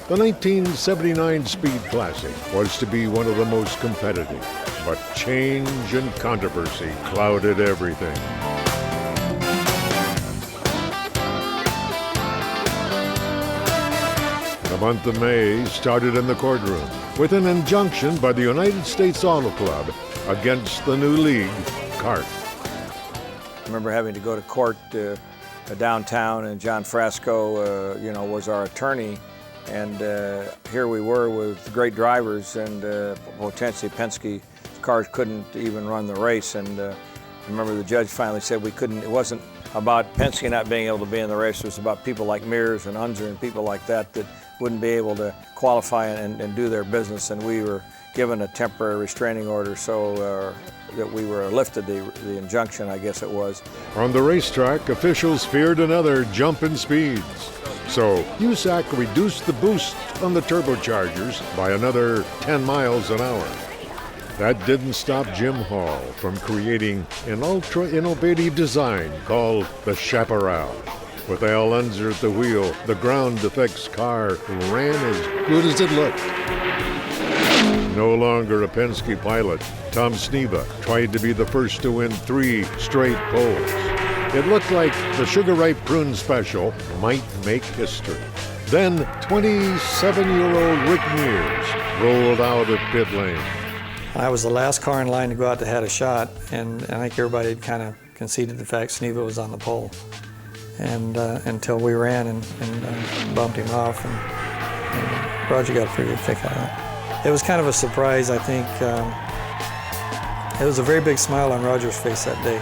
The 1979 Speed Classic was to be one of the most competitive, but change and controversy clouded everything. The month of May started in the courtroom with an injunction by the United States Auto Club against the new league, CART. I remember having to go to court downtown, and John Frasco, was our attorney, and here we were with great drivers, and potentially Penske cars couldn't even run the race. And I remember the judge finally said we couldn't. It wasn't about Penske not being able to be in the race. It was about people like Mears and Unser and people like that wouldn't be able to qualify and do their business, and we were given a temporary restraining order so that we were lifted the injunction, I guess it was. On the racetrack, officials feared another jump in speeds. So USAC reduced the boost on the turbochargers by another 10 miles an hour. That didn't stop Jim Hall from creating an ultra-innovative design called the Chaparral. With Al Unser at the wheel, the ground effects car ran as good as it looked. No longer a Penske pilot, Tom Sneva tried to be the first to win 3 straight poles. It looked like the Sugar Ripe Prune Special might make history. Then 27-year-old Rick Mears rolled out of pit lane. I was the last car in line to go out that had a shot, and I think everybody had kind of conceded the fact Sneva was on the pole. And until we ran and bumped him off, and Roger got a pretty good kick out of it. It was kind of a surprise, I think. It was a very big smile on Roger's face that day,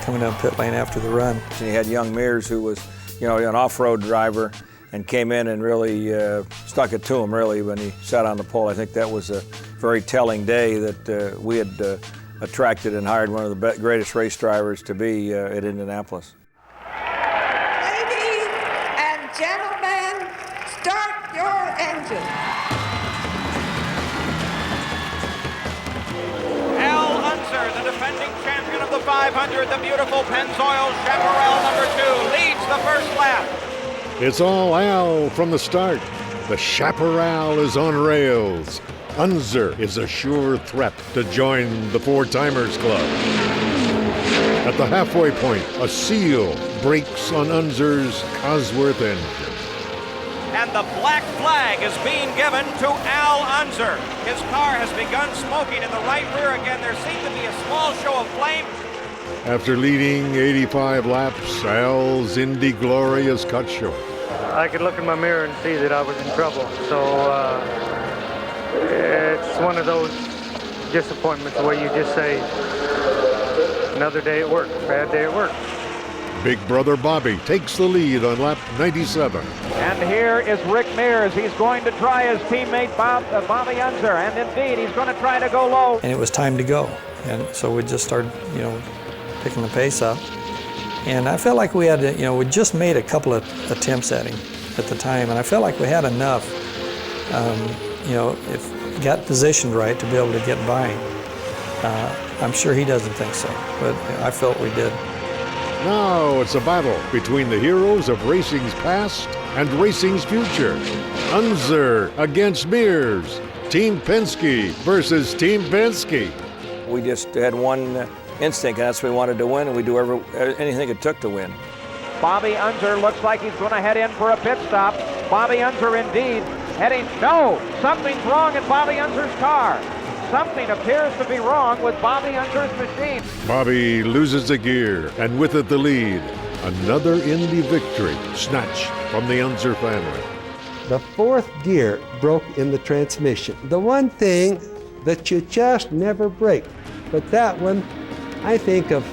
coming down pit lane after the run. And you had young Mears, who was, an off-road driver, and came in and really stuck it to him, really, when he sat on the pole. I think that was a very telling day that we had attracted and hired one of the greatest race drivers to be at Indianapolis. Ladies and gentlemen, start your engine. Al Unser, the defending champion of the 500, the beautiful Pennzoil Chaparral number 2, leads the first lap. It's all Al from the start. The Chaparral is on rails. Unser is a sure threat to join the Four-Timers Club. At the halfway point, a seal breaks on Unser's Cosworth engine. And the black flag is being given to Al Unser. His car has begun smoking in the right rear again. There seems to be a small show of flame. After leading 85 laps, Al's Indy glory is cut short. I could look in my mirror and see that I was in trouble. So it's one of those disappointments where you just say, another day at work, bad day at work. Big brother Bobby takes the lead on lap 97. And here is Rick Mears. He's going to try his teammate Bobby Unser, and indeed he's going to try to go low. And it was time to go. And so we just started, picking the pace up. And I felt like we had to, we just made a couple of attempts at him at the time, and I felt like we had enough, if we got positioned right to be able to get by him. I'm sure he doesn't think so, but I felt we did. Now it's a battle between the heroes of racing's past and racing's future. Unser against Mears. Team Penske versus Team Penske. We just had one instinct, and that's we wanted to win, and we'd do anything it took to win. Bobby Unser looks like he's going to head in for a pit stop. Bobby Unser indeed heading. No, something's wrong in Bobby Unser's car. Something appears to be wrong with Bobby Unser's machine. Bobby loses a gear, and with it the lead. Another Indy victory snatched from the Unser family. The fourth gear broke in the transmission. The one thing that you just never break. But that one, I think of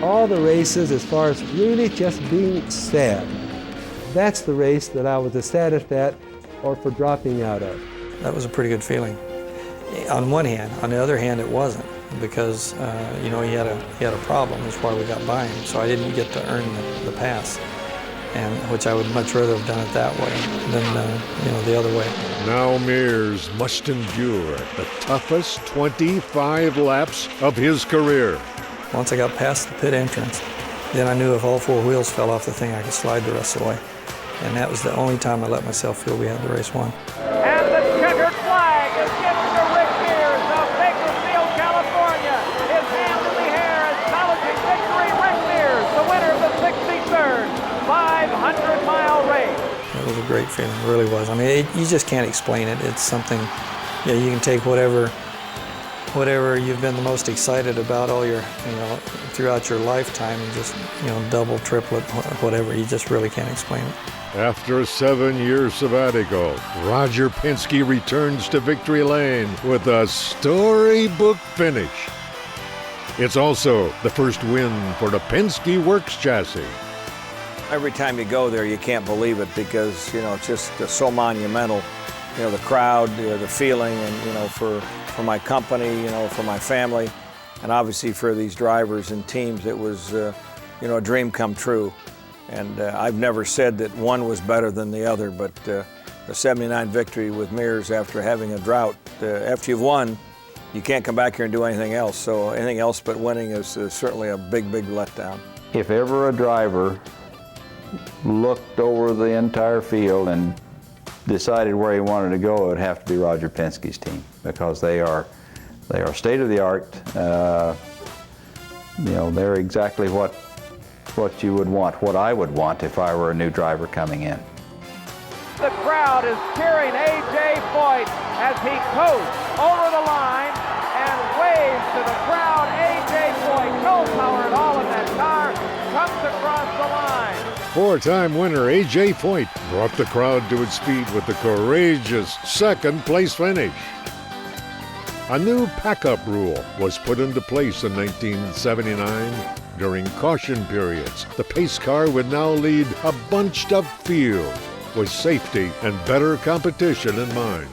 all the races as far as really just being sad. That's the race that I was the saddest at or for dropping out of. That was a pretty good feeling. On one hand, on the other hand, it wasn't, because he had a problem. That's why we got by him. So I didn't get to earn the pass, and which I would much rather have done it that way than the other way. Now Mears must endure the toughest 25 laps of his career. Once I got past the pit entrance, then I knew if all four wheels fell off the thing, I could slide the rest of the way. And that was the only time I let myself feel we had the race won. And the checkered flag is given to Rick Mears of Bakersfield, California. His hand in the air, acknowledging victory. Rick Mears, the winner of the 63rd 500-mile race. It was a great feeling, it really was. I mean, you just can't explain it. It's something, you can take whatever you've been the most excited about all your, throughout your lifetime and just, double, triplet, whatever. You just really can't explain it. After a 7-year sabbatical, Roger Penske returns to victory lane with a storybook finish. It's also the first win for the Penske Works chassis. Every time you go there, you can't believe it because, it's just so monumental. The crowd, the feeling, and, for my company, for my family, and obviously for these drivers and teams, it was, a dream come true. And I've never said that one was better than the other, but the 79 victory with Mears after having a drought, after you've won, you can't come back here and do anything else. So anything else but winning is certainly a big, big letdown. If ever a driver looked over the entire field and decided where he wanted to go, it would have to be Roger Penske's team, because they are state of the art. They're exactly what you would want, what I would want if I were a new driver coming in. The crowd is cheering A.J. Foyt as he coasts over the line and waves to the crowd. A.J. Foyt, no power at all in that car, comes across the line. Four-time winner A.J. Foyt brought the crowd to its feet with the courageous second-place finish. A new pack-up rule was put into place in 1979. During caution periods, the pace car would now lead a bunched-up field with safety and better competition in mind.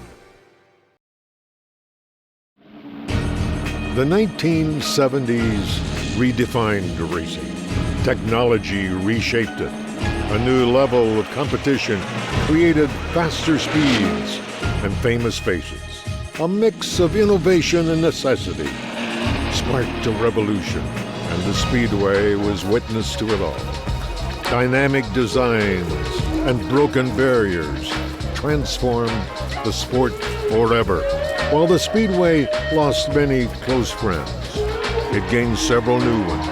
The 1970s redefined racing. Technology reshaped it. A new level of competition created faster speeds and famous faces. A mix of innovation and necessity sparked a revolution, and the Speedway was witness to it all. Dynamic designs and broken barriers transformed the sport forever. While the Speedway lost many close friends, it gained several new ones.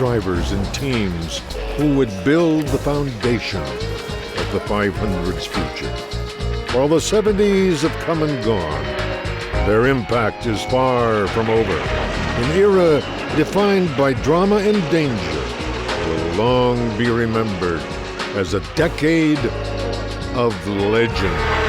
drivers and teams who would build the foundation of the 500's future. While the 70s have come and gone, their impact is far from over. An era defined by drama and danger will long be remembered as a decade of legend.